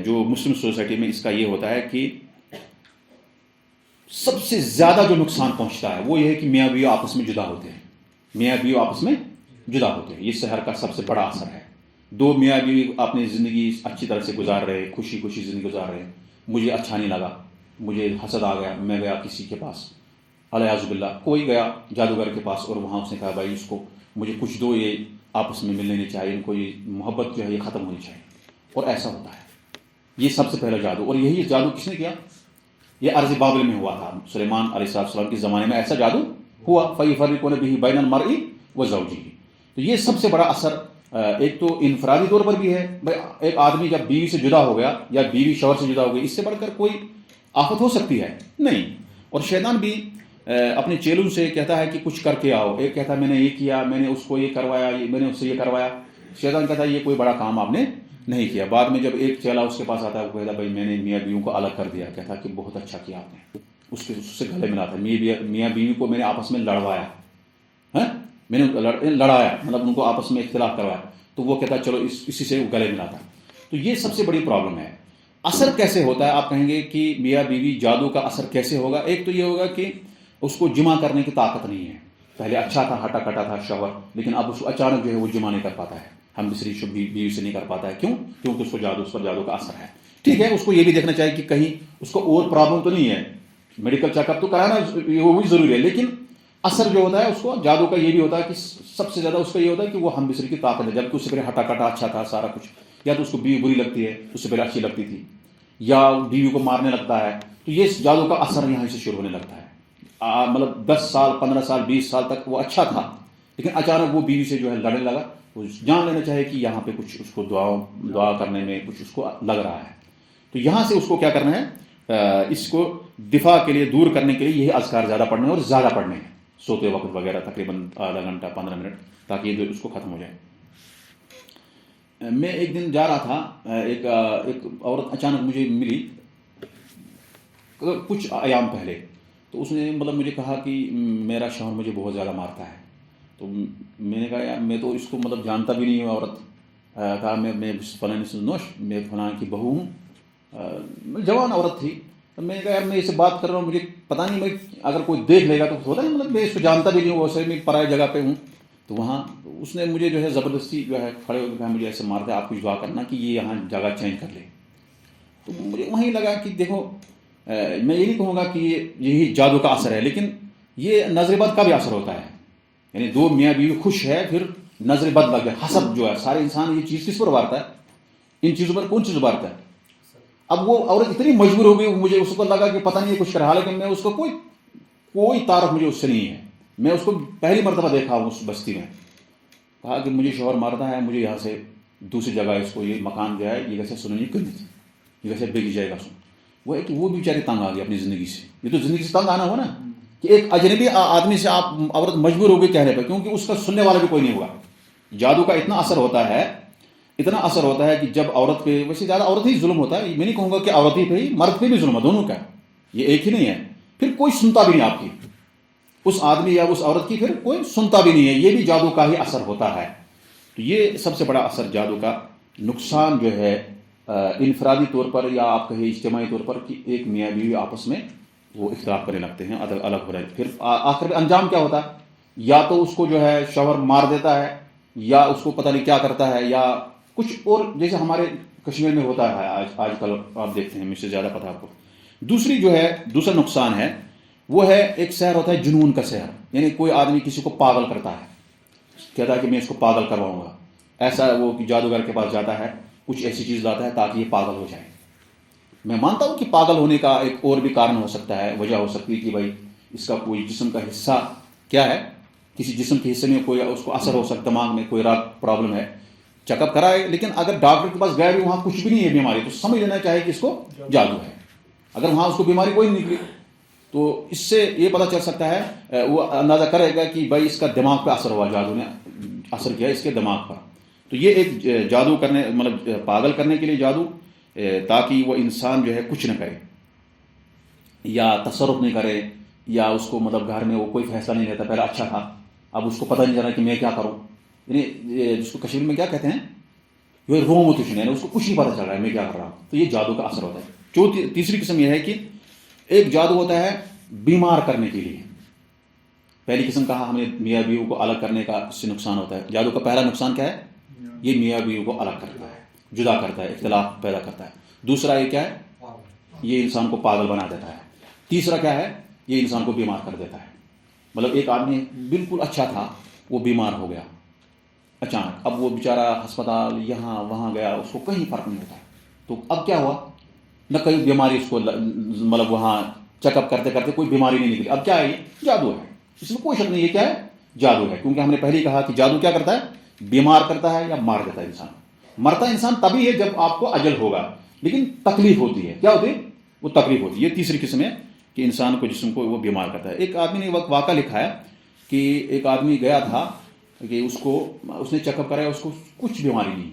جو مسلم سوسائٹی میں اس کا یہ ہوتا ہے کہ سب سے زیادہ جو نقصان پہنچتا ہے وہ یہ ہے کہ میاں بیوی آپس میں جدا ہوتے ہیں، میاں بیوی آپس میں جدا ہوتے ہیں، یہ سحر کا سب سے بڑا اثر ہے۔ دو میاں بیوی اپنی زندگی اچھی طرح سے گزار رہے, خوشی خوشی زندگی گزار رہے, مجھے اچھا نہیں لگا, مجھے حسد آ گیا, میں گیا کسی کے پاس, الیاذ باللہ کوئی گیا جادوگر کے پاس, اور وہاں اس نے کہا بھائی اس کو مجھے کچھ دو, یہ آپس میں ملنے نہیں چاہیے, ان کو یہ محبت جو ہے یہ ختم ہونی چاہیے. اور ایسا ہوتا ہے, یہ سب سے پہلا جادو. اور یہی جادو کس نے کیا؟ یہ ارض بابل میں ہوا تھا, سلیمان علیہ السلام کے زمانے میں ایسا جادو ہوا. فَيُفَرِّقُونَ بِهِ بَيْنَ الْمَرْءِ وَزَوْجِهِ. تو یہ سب سے بڑا اثر ایک تو انفرادی طور پر بھی ہے, ایک آدمی جب بیوی سے جدا ہو گیا یا بیوی شوہر سے جدا ہو گئی, اس سے بڑھ کر کوئی آفت ہو سکتی ہے نہیں. اور شیطان بھی اپنے چیلوں سے کہتا ہے کہ کچھ کر کے آؤ. ایک کہتا ہے میں نے یہ کیا, میں نے اس کو یہ کروایا, میں نے اس سے یہ کروایا. شیطان کہتا ہے یہ کوئی بڑا کام آپ نے نہیں کیا. بعد میں جب ایک چیلا اس کے پاس آتا ہے, وہ کہتا ہے بھائی میں نے میاں بیوی کو الگ کر دیا. کہتا ہے کہ بہت اچھا کیا آپ نے, اس سے گلے ملا تھا. میاں بیوی کو میں نے آپس میں لڑوایا, میں نے لڑایا, مطلب ان کو آپس میں اختلاف کروایا. تو وہ کہتا ہے چلو اسی سے گلے ملا تھا. تو یہ سب سے بڑی پرابلم ہے. اثر کیسے ہوتا ہے؟ آپ کہیں گے کہ میاں بیوی جادو کا اثر کیسے ہوگا؟ ایک تو یہ ہوگا کہ اس کو جمع کرنے کی طاقت نہیں ہے. پہلے اچھا تھا, ہٹا کٹا تھا شوہر, لیکن اب اس کو اچانک جو ہے وہ جمع نہیں کر پاتا ہے, ہم دوسری بیوی سے نہیں کر پاتا ہے. کیوں؟ کیونکہ اس کو اس پر جادو کا اثر ہے. ٹھیک ہے, اس کو یہ بھی دیکھنا چاہیے کہ کہیں اس کو اور پرابلم تو نہیں ہے, میڈیکل چیک اپ تو کرانا وہ بھی ضروری ہے, لیکن اثر جو ہوتا ہے اس کو جادو کا یہ بھی ہوتا ہے کہ سب سے زیادہ اس کا یہ ہوتا ہے کہ وہ ہم دوسری کی طاقت ہے. جبکہ اس سے پہلے ہٹا کٹا اچھا تھا سارا کچھ, یا تو اس کو بیوی بری لگتی ہے, اس سے پہلے اچھی لگتی تھی, یا بیوی کو مارنے لگتا ہے. تو یہ جادو کا اثر یہاں سے شروع ہونے لگتا ہے. مطلب 10 سال 15 سال 20 سال تک وہ اچھا تھا, لیکن اچانک وہ بیوی سے جو ہے لڑنے لگا. وہ جان لینا چاہیے کہ یہاں پہ کچھ اس کو دعا کرنے میں کچھ اس کو لگ رہا ہے. تو یہاں سے اس کو کیا کرنا ہے, اس کو دفاع کے لیے, دور کرنے کے لیے یہی اذکار زیادہ پڑھنے ہیں, اور زیادہ پڑھنے ہیں سوتے وقت وغیرہ, تقریباً آدھا گھنٹہ 15 منٹ, تاکہ یہ اس کو ختم ہو جائے. میں ایک دن جا رہا تھا, ایک عورت اچانک مجھے ملی کچھ ایام پہلے. تو اس نے مطلب مجھے کہا کہ میرا شوہر مجھے بہت زیادہ مارتا ہے. تو میں نے کہا یار میں تو اس کو مطلب جانتا بھی نہیں ہوں. عورت کہا میں فلاں سے نوش, میں فلاں کی بہو ہوں. جوان عورت تھی. تو میں نے کہا یار میں اس سے بات کر رہا ہوں, مجھے پتہ نہیں, میں اگر کوئی دیکھ لے گا تو ہوتا نہیں, مطلب میں اس کو جانتا بھی نہیں ہوں, ویسے میں پرائے جگہ پہ ہوں. تو وہاں اس نے مجھے جو ہے زبردستی جو ہے کھڑے ہو کے کہا مجھے ایسے مارتا ہے, آپ کچھ دعا کرنا کہ یہ یہاں جگہ چینج کر لے. تو مجھے وہیں لگا کہ دیکھو, میں یہ نہیں کہوں گا کہ یہی جادو کا اثر ہے, لیکن یہ نظر بد کا بھی اثر ہوتا ہے. یعنی دو میاں بیوی خوش ہے, پھر نظر بد لگ گیا, حسد جو ہے, سارے انسان یہ چیز کس پر ابھارتا ہے, ان چیزوں پر کون چیز ابھارتا ہے. اب وہ عورت اتنی مجبور ہو گئی, مجھے اس کو لگا کہ پتہ نہیں کچھ کرا, لیکن میں اس کو کوئی تعارف مجھے اس سے نہیں ہے. میں اس کو پہلی مرتبہ دیکھا ہوں اس بستی میں. کہا کہ مجھے شوہر مارتا ہے, مجھے یہاں سے دوسری جگہ اس کو یہ مکان جو ہے یہ کیسے سننی کرنی تھی, یہ کیسے بک جائے گا سن. وہ ہے کہ وہ بھی بیچاری تنگ آ گئی اپنی زندگی سے. یہ تو زندگی سے تنگ آنا ہوا نا, کہ ایک اجنبی آدمی سے آپ عورت مجبور ہو گئی کہنے پہ, کیونکہ اس کا سننے والا بھی کوئی نہیں ہوا. جادو کا اتنا اثر ہوتا ہے, اتنا اثر ہوتا ہے کہ جب عورت پہ, ویسے زیادہ عورت ہی ظلم ہوتا ہے, میں نہیں کہوں گا کہ عورت ہی پہ ہی, مرد پہ بھی ظلم ہے, دونوں کا, یہ ایک ہی نہیں ہے. پھر کوئی سنتا بھی نہیں آپ کی, اس آدمی یا اس عورت کی پھر کوئی سنتا بھی نہیں ہے. یہ بھی جادو کا ہی اثر ہوتا ہے. تو یہ سب سے بڑا اثر جادو کا. نقصان جو ہے انفرادی طور پر یا آپ کہیں اجتماعی طور پر, کہ ایک میاں بیوی آپس میں وہ اختلاف کرنے لگتے ہیں, الگ ہو رہے ہیں. پھر آخر میں انجام کیا ہوتا ہے, یا تو اس کو جو ہے شوہر مار دیتا ہے, یا اس کو پتہ نہیں کیا کرتا ہے, یا کچھ اور, جیسے ہمارے کشمیر میں ہوتا ہے آج کل آپ دیکھتے ہیں, مجھ سے زیادہ پتہ آپ کو. دوسرا نقصان ہے, وہ ہے ایک سحر ہوتا ہے, جنون کا سحر. یعنی کوئی آدمی کسی کو پاگل کرتا ہے, کہتا ہے کہ میں اس کو پاگل کرواؤں گا. ایسا وہ جادوگر کے پاس جاتا ہے, کچھ ایسی چیز لاتا ہے تاکہ یہ پاگل ہو جائے. میں مانتا ہوں کہ پاگل ہونے کا ایک اور بھی کارن ہو سکتا ہے, وجہ ہو سکتی ہے کہ بھائی اس کا کوئی جسم کا حصہ کیا ہے, کسی جسم کے حصے میں کوئی اس کو اثر ہو سکتا, دماغ میں کوئی پرابلم ہے, چیک اپ کرائے. لیکن اگر ڈاکٹر کے پاس گئے بھی وہاں کچھ بھی نہیں ہے بیماری, تو سمجھ لینا چاہیے کہ اس کو جادو ہے. اگر وہاں اس کو بیماری کوئی نہیں نکلی, تو اس سے یہ پتہ چل سکتا ہے, وہ اندازہ کرے گا کہ بھائی اس کا دماغ پہ اثر ہوا, جادو نے اثر کیا اس کے دماغ پر. تو یہ ایک جادو کرنے, مطلب پاگل کرنے کے لیے جادو, تاکہ وہ انسان جو ہے کچھ نہ کرے, یا تصرف نہیں کرے, یا اس کو مطلب گھر میں وہ کوئی فیصلہ نہیں لیتا. پہلے اچھا تھا, اب اس کو پتہ نہیں چل رہا کہ میں کیا کروں. یعنی جس کو کشمیر میں کیا کہتے ہیں, یہ روموتیشن, یعنی اس کو کچھ نہیں پتہ چل رہا ہے میں کیا کر رہا ہوں. تو یہ جادو کا اثر ہوتا ہے. تیسری قسم یہ ہے کہ ایک جادو ہوتا ہے بیمار کرنے کے لیے. پہلی قسم کہا ہم نے میاں بیوی کو الگ کرنے کا, اس سے نقصان ہوتا ہے. جادو کا پہلا نقصان کیا ہے, یہ میاں بیوی کو الگ کرتا ہے, جدا کرتا ہے, اختلاف پیدا کرتا ہے. دوسرا یہ کیا ہے, یہ انسان کو پاگل بنا دیتا ہے. تیسرا کیا ہے, یہ انسان کو بیمار کر دیتا ہے. مطلب ایک آدمی بالکل اچھا تھا, وہ بیمار ہو گیا اچانک, اب وہ بیچارہ ہسپتال یہاں وہاں گیا, اس کو کہیں فرق نہیں ہوتا. تو اب کیا ہوا, نہ کہیں بیماری اس کو مطلب وہاں چیک اپ کرتے کرتے کوئی بیماری نہیں نکلی. اب کیا ہے, یہ جادو ہے, اس میں کوئی شک نہیں. یہ کیا ہے, جادو ہے. کیونکہ ہم نے پہلے ہی کہا کہ جادو کیا کرتا ہے, بیمار کرتا ہے یا مار دیتا ہے انسان. مرتا انسان تبھی ہے جب آپ کو اجل ہوگا, لیکن تکلیف ہوتی ہے. کیا ہوتی ہے, وہ تکلیف ہوتی ہے. یہ تیسری قسم ہے کہ انسان کو جسم کو وہ بیمار کرتا ہے. ایک آدمی نے واقعہ لکھا ہے کہ ایک آدمی گیا تھا کہ اس نے چیک اپ کرایا, اس کو کچھ بیماری نہیں.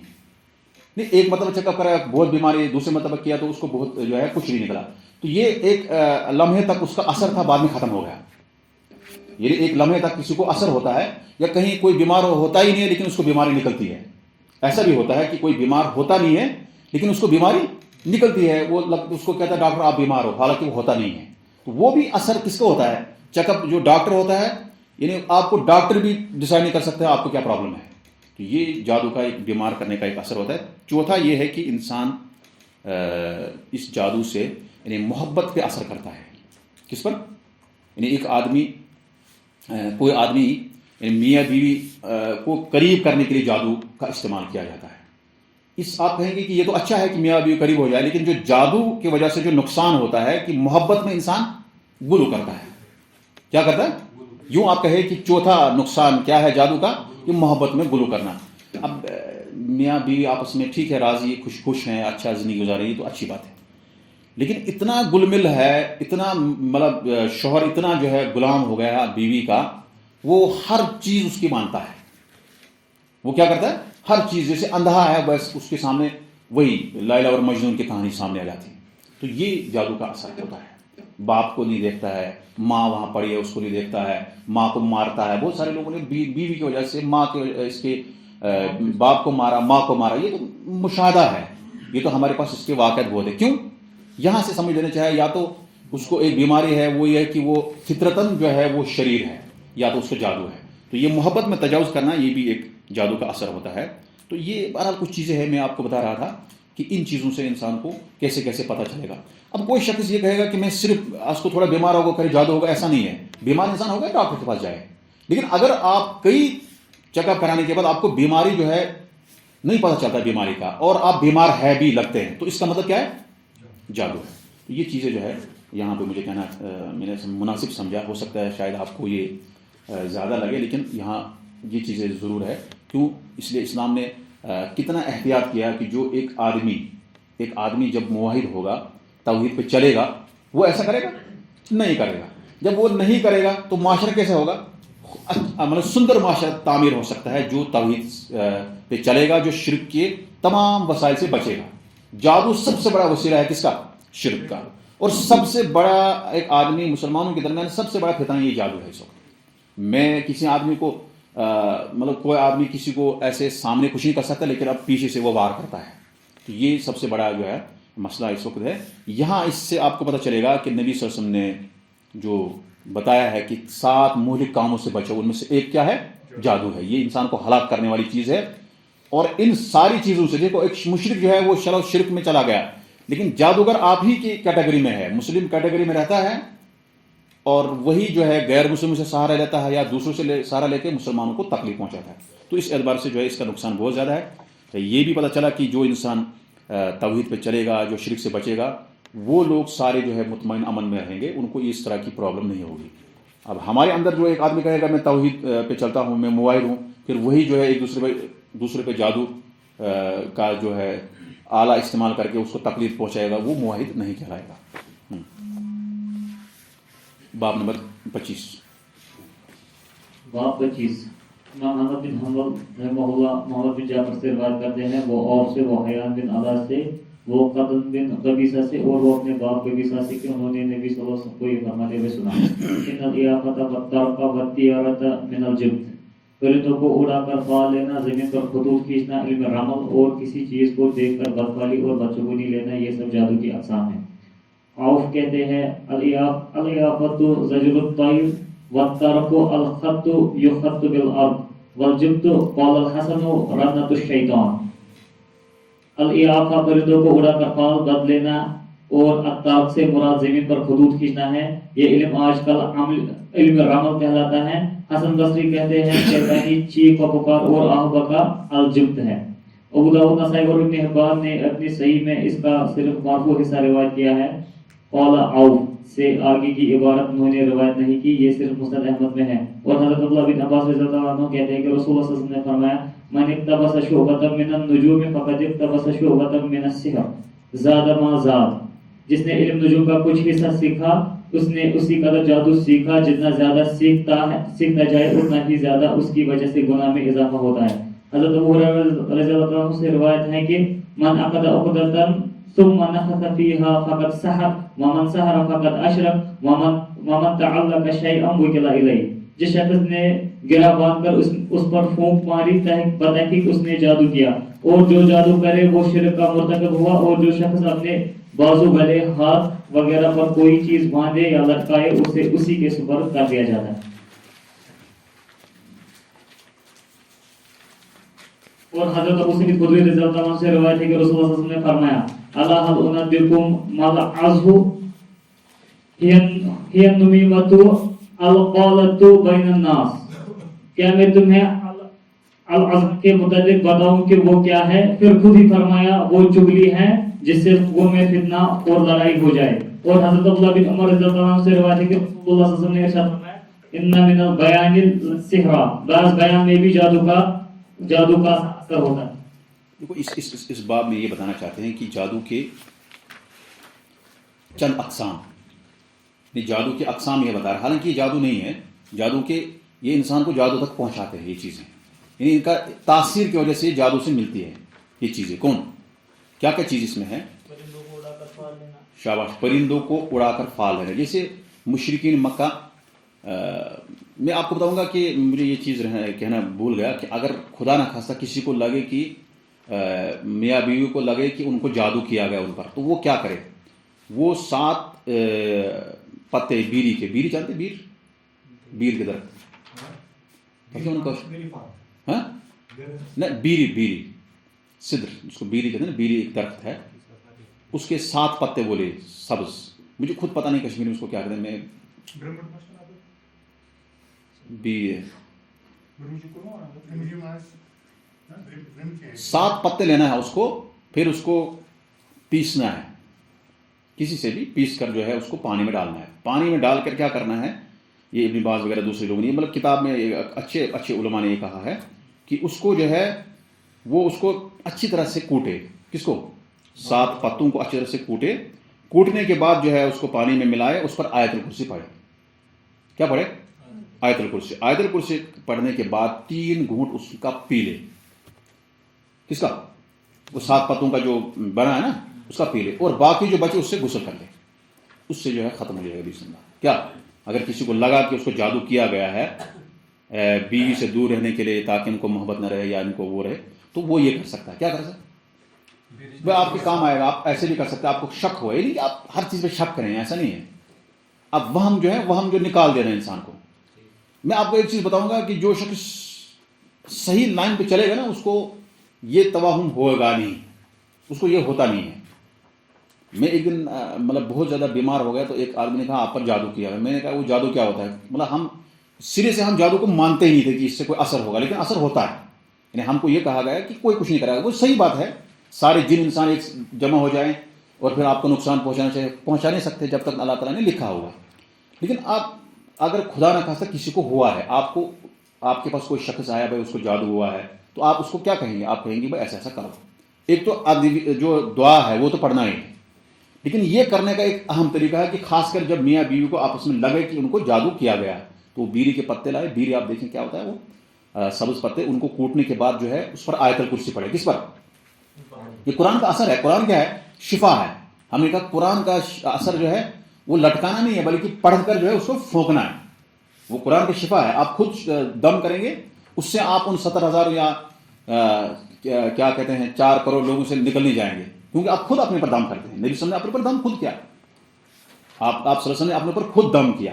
ایک مرتبہ چیک اپ کرایا بہت بیماری, دوسرے مرتبہ کیا تو اس کو بہت جو ہے کچھ نہیں نکلا. تو یہ ایک لمحے تک اس کا اثر تھا, بعد میں ختم ہو گیا. یہ ایک لمحے تک کسی کو اثر ہوتا ہے, یا کہیں کوئی بیمار ہوتا ہی نہیں ہے لیکن اس کو بیماری نکلتی ہے. ایسا بھی ہوتا ہے کہ کوئی بیمار ہوتا نہیں ہے لیکن اس کو بیماری نکلتی ہے. وہ اس کو کہتا ہے ڈاکٹر آپ بیمار ہو, حالانکہ وہ ہوتا نہیں ہے. تو وہ بھی اثر کس کو ہوتا ہے, چیک اپ جو ڈاکٹر ہوتا ہے, یعنی آپ کو ڈاکٹر بھی ڈیسائڈ نہیں کر سکتے آپ کو کیا پرابلم ہے. تو یہ جادو کا ایک بیمار کرنے کا ایک اثر ہوتا ہے. چوتھا یہ ہے کہ انسان اس جادو سے یعنی محبت پہ اثر کرتا ہے. کس پر, یعنی ایک آدمی کوئی آدمی یعنی میاں بیوی کو قریب کرنے کے لیے جادو کا استعمال کیا جاتا ہے. آپ کہیں گے کہ یہ تو اچھا ہے کہ میاں بیوی قریب ہو جائے, لیکن جو جادو کی وجہ سے جو نقصان ہوتا ہے کہ محبت میں انسان غلو کرتا ہے. کیا کرتا ہے, یوں آپ کہیں کہ چوتھا نقصان کیا ہے جادو کا, کہ محبت میں غلو کرنا. اب میاں بیوی آپس میں ٹھیک ہے, راضی خوش ہیں, اچھا زندگی گزار رہی ہے, تو اچھی بات ہے. لیکن اتنا گل مل ہے, اتنا مطلب شوہر اتنا جو ہے غلام ہو گیا بیوی کا, وہ ہر چیز اس کی مانتا ہے. وہ کیا کرتا ہے, ہر چیز, جیسے اندھا ہے بس اس کے سامنے وہی لیلا اور مجنون کی کہانی سامنے آ جاتی ہے. تو یہ جادو کا اثر ہوتا ہے. باپ کو نہیں دیکھتا ہے, ماں وہاں پڑی ہے اس کو نہیں دیکھتا ہے, ماں کو مارتا ہے. بہت سارے لوگوں نے بیوی کی وجہ سے ماں کے اس کے باپ کو مارا, ماں کو مارا. یہ تو مشاہدہ ہے, یہ تو ہمارے پاس اس کے واقعات بہت ہے. کیوں, یہاں سے سمجھ لینا چاہے, یا تو اس کو ایک بیماری ہے, وہ یہ ہے کہ وہ فطرتاً جو ہے وہ شریر ہے, یا تو اس کو جادو ہے. تو یہ محبت میں تجاوز کرنا, یہ بھی ایک جادو کا اثر ہوتا ہے. تو یہ بہرحال کچھ چیزیں ہیں, میں آپ کو بتا رہا تھا کہ ان چیزوں سے انسان کو کیسے کیسے پتہ چلے گا. اب کوئی شخص یہ کہے گا کہ میں صرف اس کو تھوڑا بیمار ہوگا کرے جادو ہوگا, ایسا نہیں ہے. بیمار انسان ہوگا ڈاکٹر کے پاس جائے. لیکن اگر آپ کئی چیک اپ کرانے کے بعد آپ کو بیماری جو ہے نہیں پتہ چلتا بیماری کا, اور آپ بیمار ہے بھی لگتے ہیں, تو اس کا مطلب کیا ہے, جادو ہے. تو یہ چیزیں جو ہے یہاں پہ مجھے کہنا میں نے مناسب سمجھا. ہو سکتا ہے شاید آپ کو یہ زیادہ لگے, لیکن یہاں یہ چیزیں ضرور ہے. کیوں, اس لیے اسلام نے کتنا احتیاط کیا کہ جو ایک آدمی جب موحد ہوگا, توحید پہ چلے گا, وہ ایسا کرے گا نہیں کرے گا. جب وہ نہیں کرے گا تو معاشرہ کیسے ہوگا, مطلب سندر معاشرہ تعمیر ہو سکتا ہے جو توحید پہ چلے گا, جو شرک کے تمام وسائل سے بچے گا. جادو سب سے بڑا وسیلہ ہے کس کا, شرک کا. اور سب سے بڑا ایک آدمی مسلمانوں کے درمیان سب سے بڑا فتنہ یہ جادو ہے. اس وقت میں کسی آدمی کو مطلب کوئی آدمی کسی کو ایسے سامنے کچھ نہیں کر سکتا, لیکن اب پیچھے سے وہ وار کرتا ہے. تو یہ سب سے بڑا جو ہے مسئلہ اس وقت ہے. یہاں اس سے آپ کو پتہ چلے گا کہ نبی صلی اللہ علیہ وسلم نے جو بتایا ہے کہ 7 مہلک کاموں سے بچو, ان میں سے ایک کیا ہے, جادو ہے. یہ انسان کو ہلاک کرنے والی چیز ہے. اور ان ساری چیزوں سے دیکھو, ایک مشرک جو ہے وہ چلو شرک میں چلا گیا, لیکن جادوگر آپ ہی کی کیٹیگری میں ہے, مسلم کیٹیگری میں رہتا ہے, اور وہی جو ہے غیر مسلم سے سہارا لیتا ہے یا دوسروں سے سہارا لے کے مسلمانوں کو تکلیف پہنچاتا ہے. تو اس اعتبار سے جو ہے اس کا نقصان بہت زیادہ ہے. یہ بھی پتہ چلا کہ جو انسان توحید پہ چلے گا, جو شرک سے بچے گا, وہ لوگ سارے جو ہے مطمئن امن میں رہیں گے, ان کو اس طرح کی پرابلم نہیں ہوگی. اب ہمارے اندر جو ایک آدمی کہے گا میں توحید پہ چلتا ہوں, میں موحد ہوں, پھر وہی جو ہے ایک دوسرے پہ جادو کا جو ہے آلہ استعمال کر کے اس کو تکلیف پہنچائے گا, وہ موحد نہیں کہلائے گا. باب نمبر 25. باب 25. امام احمد بن حنبل رحمہ اللہ محمد بن جعفر سے روایت کرتے ہیں, وہ اور سے, وہ حیان بن علا سے, وہ قتل بن قبیصہ سے, اور وہ اپنے باپ قبیصہ سے, کہ انہوں نے نبی صلی اللہ علیہ وسلم کو یہ فرماتے ہوئے سنا, ان الیافت والترق والطیارۃ من الجبت, پرندوں کو اڑا کر پا لینا, زمین پر خطوط کھینچنا, علم رمل, اور کسی چیز کو دیکھ کر بدفعلی اور بدشگونی لینا, یہ سب جادو کی اقسام ہیں. عوف کہتے ہیں الیافت زجر الطیر والترق الخط یخط بالارض والجبت قال الحسن رنة الشیطان. الاعاقہ پرندوں کو اڑا کر پال بد لینا اور الطاق سے مراد زمین پر خطوط کھینچنا ہے. یہ علم آج کل علم رمل کہلاتا ہے. حسن بصری کہتے ہیں شیطانی چیخ و پکار اور آہ بکا الجبت ہے. ابو داؤد نسائی اور ابن حبان نے اپنی صحیح میں اس کا صرف مرفوع حصہ روایت کیا ہے. قال عوف سے آگے کی عبارت انہوں نے روایت نہیں کی، یہ صرف مسند احمد میں ہے. اور حضرت عبداللہ بن عباس رضی اللہ عنہ کہتے ہیں کہ رسول اللہ صلی اللہ علیہ وسلم نے فرمایا من اقتبس شعبۃ من النجوم فقد اقتبس شعبۃ من السحر زاد ما زاد. جس نے علم نجوم کا کچھ حصہ سیکھا اس نے اسی قدر جادو سیکھا جتنا زیادہ سیکھتا جائے اتنا ہی زیادہ اس کی وجہ سے گناہ میں اضافہ ہوتا ہے. حضرت ابو ہریرہ رضی اللہ عنہ سے روایت ہے کہ من عقد عقدۃ ثم نفث فيها فقد سحر ومن سحر فقد اشرك ومن تعلق شيئا وكل اليه. جس شخص نے گرہ باندھ کر اس پر پھونک ماری بتحقیق اس نے جادو کیا، اور جو جادو کرے وہ شرک کا مرتکب ہوا. اور جو شخص اپنے بازو گلے ہاتھ وغیرہ پر کوئی چیز باندھے یا لٹکائے اسے اسی کے سپرد کر دیا جاتا ہے. اور حضرت ابو سعید خدری رضی اللہ عنہ سے روایت ہے کہ رسول اللہ صلی اللہ علیہ وسلم نے فرمایا الا هل انبئكم ما العزه هي النميمة القالة بين الناس. کیا میں تمہیں العزم کے متعلق بتاؤں کہ وہ کیا ہے؟ پھر خود ہی فرمایا وہ چغلی ہے جس سے لوگوں میں فتنہ اور لڑائی ہو جائے. اور حضرت عبداللہ بن عمر رضی اللہ عنہ سے روایت ہے کہ رسول اللہ صلی اللہ علیہ وسلم نے ارشاد فرمایا ان من البیان السحر. بعض بیان میں بھی جادو کا اثر ہوتا ہے. دیکھو اس باب میں یہ بتانا چاہتے ہیں کہ جادو کے چند اقسام، جادو کے اقسام یہ بتا رہا ہے. حالانکہ یہ جادو نہیں ہے، جادو کے یہ انسان کو جادو تک پہنچاتے ہیں یہ چیزیں، یعنی ان کا تاثیر کی وجہ سے جادو سے ملتی ہے یہ چیزیں. کون کیا کیا چیز اس میں ہے؟ شاباش، پرندوں کو اڑا کر پال لینا. جیسے مشرکین مکہ، میں آپ کو بتاؤں گا کہ مجھے یہ چیز کہنا بھول گیا کہ اگر خدا نہ خواستہ کسی کو لگے کہ میاں بیوی کو لگے کہ ان کو جادو کیا گیا ان پر، تو وہ کیا کرے؟ وہ 7 پتے بیری کے، بیری جانتے بیر کے درخت ان کا ہاں نہیں، بیری سدر جس کو بیری کہتے ہیں نا، بیری ایک درخت ہے، اس کے 7 پتے بولے سبز، مجھے خود پتہ نہیں کشمیری میں اس کو کیا کہتے ہیں. میں بھی 7 پتے لینا ہے اس کو، پھر اس کو پیسنا ہے، کسی سے بھی پیس کر جو ہے اس کو پانی میں ڈالنا ہے. پانی میں ڈال کر کیا کرنا ہے، یہ ابن باز وغیرہ دوسرے لوگوں نے، مطلب کتاب میں اچھے علماء نے یہ کہا ہے کہ اس کو جو ہے وہ اس کو اچھی طرح سے کوٹے. کس کو؟ 7 پتوں کو اچھی طرح سے کوٹے. کوٹنے کے بعد جو ہے اس کو پانی میں ملائے، اس پر آیت الکرسی پڑھے. کیا پڑھے؟ آیت الکرسی. آیت الکرسی پڑھنے کے بعد 3 گھونٹ اس کا پی لے. کس کا؟ وہ 7 پتوں کا جو بنا ہے نا اس کا پی لے، اور باقی جو بچے اس سے غسل کر لے. اس سے جو ہے ختم ہو جائے گا بسم اللہ. کیا اگر کسی کو لگا کہ اس کو جادو کیا گیا ہے بیوی سے دور رہنے کے لیے تاکہ ان کو محبت نہ رہے یا ان کو وہ رہے، تو وہ یہ کر سکتا ہے. کیا کر سکتا ہے؟ وہ آپ کے کام آئے گا. آپ ایسے بھی کر سکتے ہیں، آپ کو شک ہو، نہیں کہ آپ ہر چیز پہ شک کریں، ایسا نہیں ہے. اب وہم جو ہے وہم جو نکال دے رہے ہیں انسان کو. میں آپ کو ایک چیز بتاؤں گا کہ جو شخص صحیح لائن پہ چلے گا نا اس کو یہ توہم ہوگا نہیں، اس کو یہ ہوتا نہیں ہے. میں ایک دن مطلب بہت زیادہ بیمار ہو گیا تو ایک آدمی نے کہا آپ پر جادو کیا ہے. میں نے کہا وہ جادو کیا ہوتا ہے؟ مطلب ہم سرے سے ہم جادو کو مانتے ہی نہیں تھے کہ اس سے کوئی اثر ہوگا، لیکن اثر ہوتا ہے. یعنی ہم کو یہ کہا گیا کہ کوئی کچھ نہیں کرے گا. وہ صحیح بات ہے، سارے جن انسان ایک جمع ہو جائیں اور پھر آپ کو نقصان پہنچا نہیں سکتے جب تک اللہ تعالیٰ نے لکھا ہوگا. لیکن آپ اگر خدا نہ خواستہ کسی کو ہوا ہے، آپ کے پاس کوئی شخص آیا بھائی اس کو جادو ہوا ہے، تو آپ اس کو کیا کہیں گے؟ آپ کہیں گے بھائی ایسا ایسا کرو. ایک تو جو دعا ہے وہ تو پڑھنا ہی ہے، لیکن یہ کرنے کا ایک اہم طریقہ ہے کہ خاص کر جب میاں بیوی کو آپس میں لگے کہ ان کو جادو کیا گیا ہے تو بیری کے پتے لائے. بیری آپ دیکھیں کیا ہوتا ہے، وہ سبز پتے، ان کو کوٹنے کے بعد جو ہے اس پر آیت الکرسی پڑھے. کس پر؟ یہ قرآن کا اثر ہے. قرآن کیا ہے؟ شفا ہے. ہم نے کہا قرآن کا اثر جو ہے وہ لٹکانا نہیں ہے بلکہ پڑھ کر جو ہے اس کو پھونکنا ہے. وہ قرآن کا شفا ہے. آپ خود دم کریں گے اس سے آپ ان 70,000 یا کیا کہتے ہیں 4 کروڑ لوگوں سے نکل نہیں جائیں گے، کیونکہ آپ خود اپنے پر دم کرتے ہیں. نبی صلی اللہ علیہ وسلم نے اپنے پر دم خود کیا، آپ صلی اللہ علیہ وسلم نے اپنے پر خود دم کیا.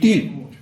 3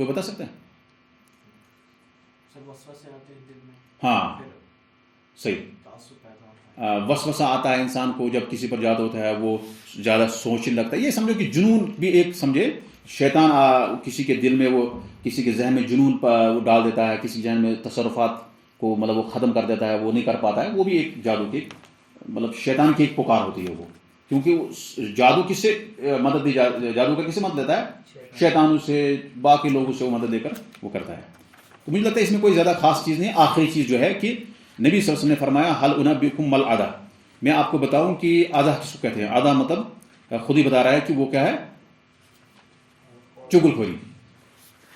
کوئی بتا سکتا ہے؟ سب وسوسے آتے ہیں دل میں، ہاں صحیح، تعصب پیدا ہوتا ہے. وسوسہ آتا ہے انسان کو جب کسی پر جادو ہوتا ہے، وہ زیادہ سوچنے لگتا ہے. یہ سمجھو کہ جنون بھی ایک سمجھے شیطان کسی کے دل میں، وہ کسی کے ذہن میں جنون وہ ڈال دیتا ہے، کسی ذہن میں تصرفات کو مطلب وہ ختم کر دیتا ہے، وہ نہیں کر پاتا ہے. وہ بھی ایک جادو کی مطلب شیطان کی ایک پکار ہوتی ہے وہ، کیونکہ جادو کس سے مدد دی جادو کا کس سے مدد لیتا ہے؟ شیطانوں سے، باقی لوگوں سے وہ مدد لے کر وہ کرتا ہے. تو مجھے لگتا ہے اس میں کوئی زیادہ خاص چیز نہیں. آخری چیز جو ہے کہ نبی صلی اللہ علیہ وسلم نے فرمایا حل انبئکم مل آدھا، میں آپ کو بتاؤں کہ آدھا کس کو کہتے ہیں. آدھا مطلب خود ہی بتا رہا ہے کہ وہ کیا ہے؟ چغل خوری.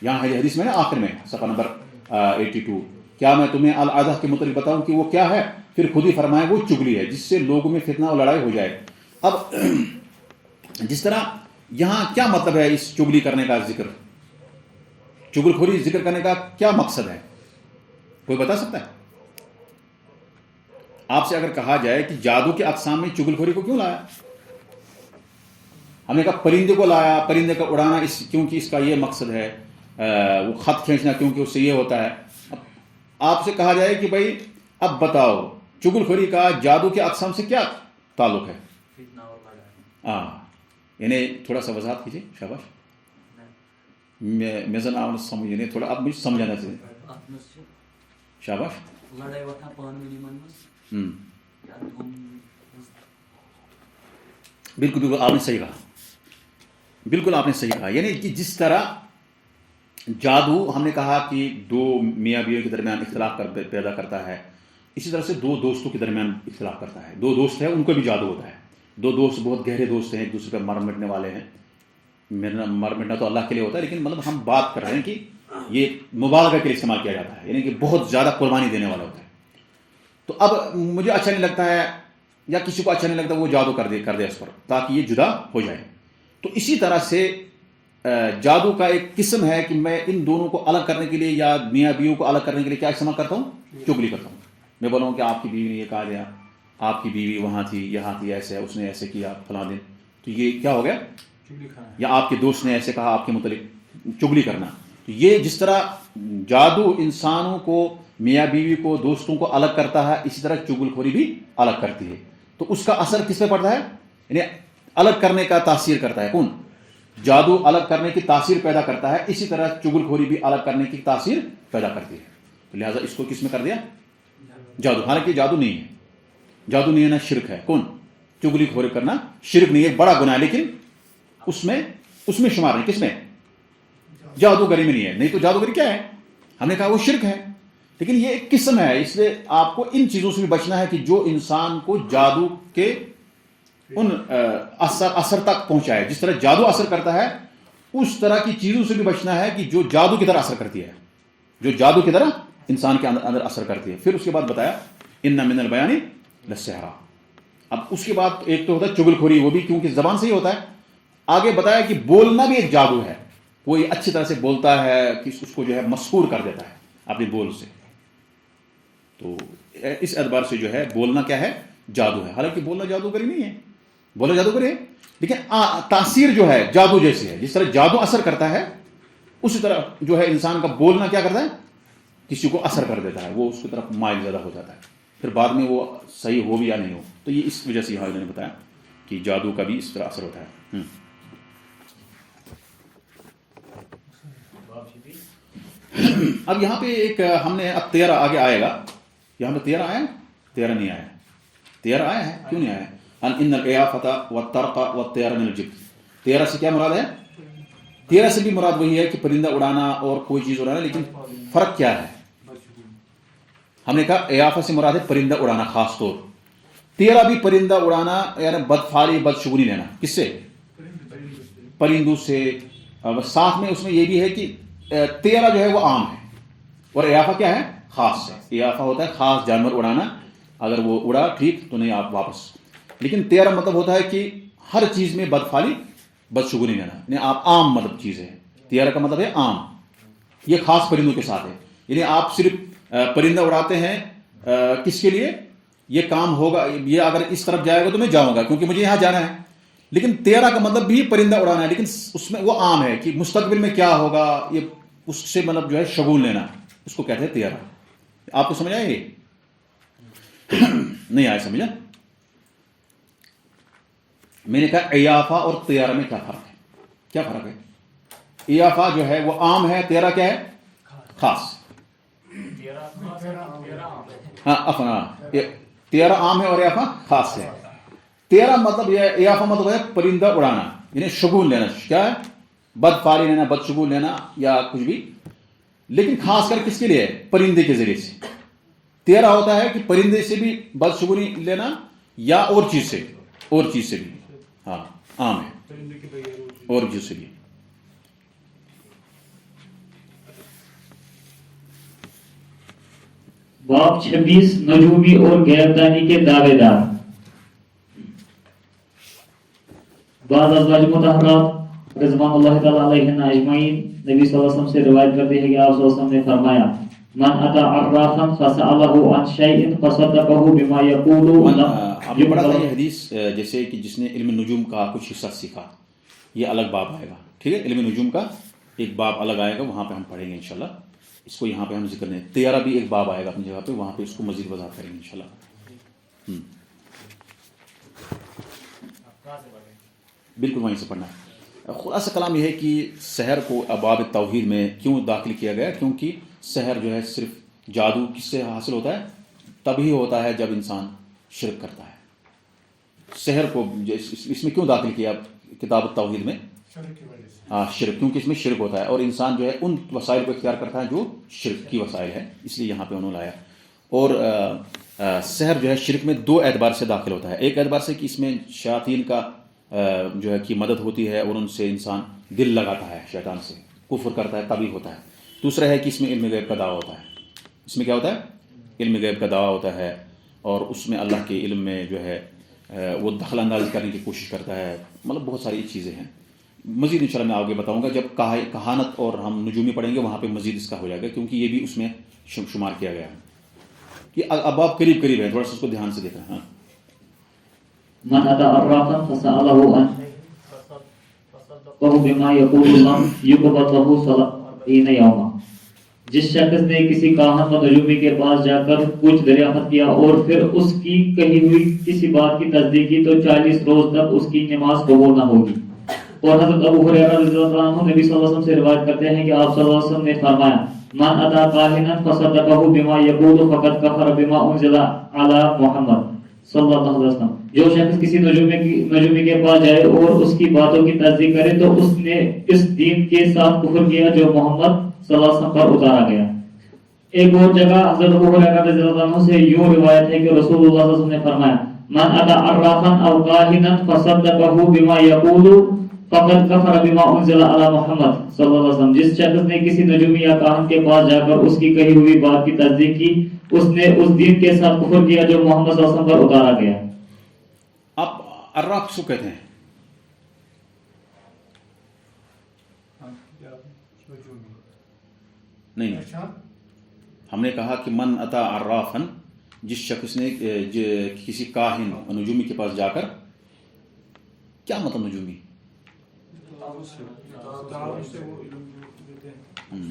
یہاں ہے حدیث میں آخر میں صفحہ نمبر 82، کیا میں تمہیں العدہ کے متعلق بتاؤں کہ وہ کیا ہے؟ پھر خود ہی فرمایا وہ چگلی ہے جس سے لوگوں میں فتنہ اور لڑائی ہو جائے. اب جس طرح یہاں کیا مطلب ہے اس چگلی کرنے کا ذکر، چغل خوری ذکر کرنے کا کیا مقصد ہے؟ کوئی بتا سکتا ہے؟ آپ سے اگر کہا جائے کہ جادو کے اقسام میں چغل خوری کو کیوں لایا؟ ہم نے کہا پرندے کو لایا، پرندے کا اڑانا کیونکہ اس کا یہ مقصد ہے، وہ خط کھینچنا کیونکہ اس سے یہ ہوتا ہے. آپ سے کہا جائے کہ بھائی اب بتاؤ چغل خوری کا جادو کے اقسام سے کیا تعلق ہے؟ فتنہ اور لڑائی. ہاں، یعنی تھوڑا سا وضاحت کیجیے. شاباش. میں سمجھ یعنی تھوڑا آپ مجھے سمجھانا چاہیے. اتھ منٛز چھِ شاباش. لڑائی وۄتھان پانہٕ ؤنۍ یِمن منٛز یا دۄن منٛز. بالکل بالکل آپ نے صحیح کہا، بالکل آپ نے صحیح کہا. یعنی کہ جس طرح جادو ہم نے کہا کہ دو میاں بیوی کے درمیان اختلاف پیدا کرتا ہے، اسی طرح سے دو دوستوں کے درمیان اختلاف کرتا ہے. دو دوست ہیں ان کو بھی جادو ہوتا ہے. دو دوست بہت گہرے دوست ہیں، ایک دوسرے پہ مر مٹنے والے ہیں. مر مٹنا تو اللہ کے لیے ہوتا ہے، لیکن مطلب ہم بات کر رہے ہیں کہ یہ مبالغہ کے لیے استعمال کیا جاتا ہے، یعنی کہ بہت زیادہ قربانی دینے والا ہوتا ہے. تو اب مجھے اچھا نہیں لگتا ہے یا کسی کو اچھا نہیں لگتا وہ جادو کر دے اس پر تاکہ یہ جدا ہو جائے. تو اسی طرح سے جادو کا ایک قسم ہے کہ میں ان دونوں کو الگ کرنے کے لیے یا میاں بیوی کو الگ کرنے کے لیے کیا استعمال کرتا ہوں؟ چغلی کرتا ہوں. میں بولوں کہ آپ کی بیوی نے یہ کہا دیا، آپ کی بیوی وہاں تھی، یہاں تھی، ایسے اس نے ایسے کیا فلاں دن، تو یہ کیا ہو گیا؟ چغلی کھانا. یا آپ کے دوست نے ایسے کہا آپ کے متعلق، چغلی کرنا. تو یہ جس طرح جادو انسانوں کو، میاں بیوی کو، دوستوں کو الگ کرتا ہے، اسی طرح چغل خوری بھی الگ کرتی ہے. تو اس کا اثر کس پہ پڑتا ہے؟ یعنی الگ کرنے کا تاثیر کرتا ہے کون؟ جادو الگ کرنے کی تاثیر پیدا کرتا ہے، اسی طرح چغل خوری بھی الگ کرنے کی تاثیر پیدا کرتی ہے. تو لہٰذا اس کو کس میں کر دیا؟ جادو. حالانکہ جادو نہیں ہے، جادو نہیں ہے، نہ شرک ہے. کون؟ چغلی خوری کرنا شرک نہیں ہے، بڑا گناہ ہے، لیکن اس میں شمار نہیں. کس میں؟ جادوگری میں نہیں ہے. نہیں تو جادوگری کیا ہے؟ ہم نے کہا وہ شرک ہے، لیکن یہ ایک قسم ہے. اس لیے آپ کو ان چیزوں سے بھی بچنا ہے کہ جو انسان کو جادو کے ان اثر تک پہنچائے. جس طرح جادو اثر کرتا ہے اس طرح کی چیزوں سے بھی بچنا ہے کہ جو جادو کی طرح اثر کرتی ہے، جو جادو کی طرح انسان کے اندر اثر کرتی ہے. پھر اس کے بعد بتایا ان من البیان للسحر. اب اس کے بعد ایک تو ہوتا ہے چغل خوری، وہ بھی کیونکہ زبان سے ہی ہوتا ہے. آگے بتایا کہ بولنا بھی ایک جادو ہے. کوئی اچھی طرح سے بولتا ہے کہ اس کو جو ہے مسحور کر دیتا ہے اپنے بول سے. تو اس اعتبار سے جو ہے بولنا کیا ہے؟ جادو ہے. حالانکہ بولنا جادوگری نہیں ہے، بولنا جادوگری ہے، لیکن تاثیر جو ہے جادو جیسی ہے. جس طرح جادو اثر کرتا ہے اسی طرح جو ہے انسان کا بولنا کیا کرتا ہے؟ کسی کو اثر کر دیتا ہے، وہ اس کی طرف مائل زیادہ ہو جاتا ہے. پھر بعد میں وہ صحیح ہو بھی یا نہیں ہو. تو یہ اس وجہ سے یہاں انہوں نے بتایا کہ جادو کا بھی اس طرح اثر ہوتا ہے. اب یہاں پہ ایک ہم نے اب 13 آگے آئے گا. یہاں پہ 13 آیا ہے؟ 13 نہیں آیا. 13 آیا ہے؟ کیوں نہیں آیا ہے؟ ان القیافۃ والطرق والطیر من الجبت. 13 سے کیا مراد ہے؟ 13 سے بھی مراد وہی ہے کہ پرندہ اڑانا اور کوئی چیز اڑانا. لیکن فرق کیا ہے؟ ہم نے کہا ایافہ سے مراد ہے پرندہ اڑانا خاص طور. 13 بھی پرندہ اڑانا یعنی بدفعلی بدشگونی لینا. کس سے؟ پرندوں سے. ساتھ میں اس میں یہ بھی ہے کہ 13 جو ہے وہ عام ہے اور ایافہ کیا ہے؟ خاص ہے. ایافہ ہوتا ہے خاص جانور اڑانا، اگر وہ اڑا ٹھیک تو نہیں آپ واپس. لیکن 13 مطلب ہوتا ہے کہ ہر چیز میں بدفعلی بدشگونی لینا، یعنی آپ عام مطلب چیز ہے. 13 کا مطلب ہے عام. یہ خاص پرندوں کے ساتھ ہے. یعنی آپ صرف پرندہ اڑاتے ہیں کس کے لیے؟ یہ کام ہوگا، یہ اگر اس طرف جائے گا تو میں جاؤں گا کیونکہ مجھے یہاں جانا ہے. لیکن 13 کا مطلب بھی پرندہ اڑانا ہے، لیکن اس میں وہ عام ہے کہ مستقبل میں کیا ہوگا، یہ اس سے مطلب جو ہے شگون لینا، اس کو کہتے ہیں طیارہ. آپ کو سمجھ آئے یہ؟ نہیں آئے سمجھا؟ میں نے کہا عیافہ اور طیارہ میں کیا فرق ہے؟ کیا فرق ہے؟ عیافہ جو ہے وہ عام ہے، طیارہ کیا ہے؟ خاص. ہاں افنا طیارہ عام ہے اور عیافہ خاص ہے. طیارہ مطلب یہ عیافہ مطلب ہے پرندہ اڑانا، یعنی شگون لینا. کیا ہے؟ بد فعالی لینا، بد شگون لینا یا کچھ بھی، لیکن خاص کر کس کے لیے؟ پرندے کے ذریعے سے. طیارہ ہوتا ہے کہ پرندے سے بھی بد شگونی لینا یا اور چیز سے بھی. ہاں عام ہے اور چیز سے بھی. باب 26 نجومی اور غیبدانی کے دعوے دار. بعض ازواج مطہرات رضوان اللہ تعالی علیہن اجمعین نبی صلی اللہ علیہ وسلم سے روایت کرتے ہیں کہ آپ صلی اللہ علیہ وسلم نے فرمایا من اتی عرافا فسألہ عن شیء فصدقہ بما یقول. آپ نے پڑھا تھا یہ حدیث، جیسے کہ جس نے علم نجوم کا کچھ حصہ سیکھا، یہ الگ باب آئے گا. ٹھیک ہے، علم نجوم کا ایک باب الگ آئے گا، وہاں پہ ہم پڑھیں گے انشاءاللہ. اس کو یہاں پہ ہم ذکر نہیں. طیارہ بھی ایک باب آئے گا اپنی جگہ پہ، وہاں پہ اس کو مزید وضاحت کریں گے انشاءاللہ. بالکل وہیں سے پڑھنا ہے. خلاصہ کلام یہ ہے کہ سحر کو ابواب توحید میں کیوں داخل کیا گیا؟ کیونکہ سحر جو ہے صرف جادو کس سے حاصل ہوتا ہے؟ تبھی ہوتا ہے جب انسان شرک کرتا ہے. سحر کو اس میں کیوں داخل کیا کتاب التوحید میں؟ شرک کی وجہ سے. ہاں شرک، کیونکہ اس میں شرک ہوتا ہے اور انسان جو ہے ان وسائل کو اختیار کرتا ہے جو شرک کی وسائل ہے، اس لیے یہاں پہ انہوں نے لایا. اور سحر جو ہے شرک میں دو اعتبار سے داخل ہوتا ہے. ایک اعتبار سے کہ اس میں شیاطین کا جو ہے کہ مدد ہوتی ہے اور ان سے انسان دل لگاتا ہے، شیطان سے کفر کرتا ہے تبھی ہوتا ہے. دوسرا ہے کہ اس میں علم غیب کا دعویٰ ہوتا ہے. اس میں کیا ہوتا ہے؟ علم غیب کا دعویٰ ہوتا ہے اور اس میں اللہ کے علم میں جو ہے وہ دخل اندازی کرنے کی کوشش کرتا ہے. مطلب بہت ساری چیزیں ہیں. مزید انشاءاللہ میں آگے بتاؤں گا جب کہانت اور ہم نجومی پڑھیں گے، وہاں پہ مزید اس کا ہو جائے گا، کیونکہ یہ بھی اس میں شمار کیا گیا ہے. یہ اب آپ قریب ہے، تھوڑا سا اس کو دھیان سے دیکھنا. ہاں من اتی عرافا فسألہ عن فهو بما يقول لم يقبض له 70 یوما. جس شخص نے کسی کاہن و نجومی کے پاس جا کر کچھ دریافت کیا اور پھر اس کی کہی ہوئی کسی بات کی تصدیق کی تو 40 روز تک اس کی نماز قبول نہ ہوگی. اور حضرت ابو ہریرہ رضی اللہ عنہ نبی صلی اللہ علیہ وسلم سے روایت کرتے ہیں کہ آپ صلی اللہ علیہ وسلم نے فرمایا من اتی کاہنا فصدقہ بما یقول فقد کفر بما انزل علی محمد صلی اللہ علیہ وسلم. جو شخص کسی نجومی کے پاس جائے اور اس کی باتوں کی تصدیق کرے تو اس نے اس دین کے ساتھ کفر کیا جو محمد صلی اللہ علیہ وسلم پر اتارا گیا. ایک اور جگہ حضرت ابو ہریرہ رضی اللہ عنہ سے یوں روایت ہے کہ رسول اللہ صلی اللہ علیہ وسلم نے فرمایا من اتی عرافا او کاہنا فصدقہ بما یقول فقد کفر بما انزل علی محمد صلی اللہ علیہ وسلم. جس شخص نے کسی نجومی یا کاہن کے پاس جا کر اس کی کہی ہوئی بات کی تصدیق کی، اس نے اس دین کے ساتھ کفر کیا جو محمد صلی اللہ علیہ وسلم پر اتارا گیا. آپ عراف کس کو کہتے ہیں؟ نہیں اچھا ہم نے کہا کہ من اتی عرافا، جس شخص نے کسی کاہن نجومی کے پاس جا کر، کیا مطلب نجومی؟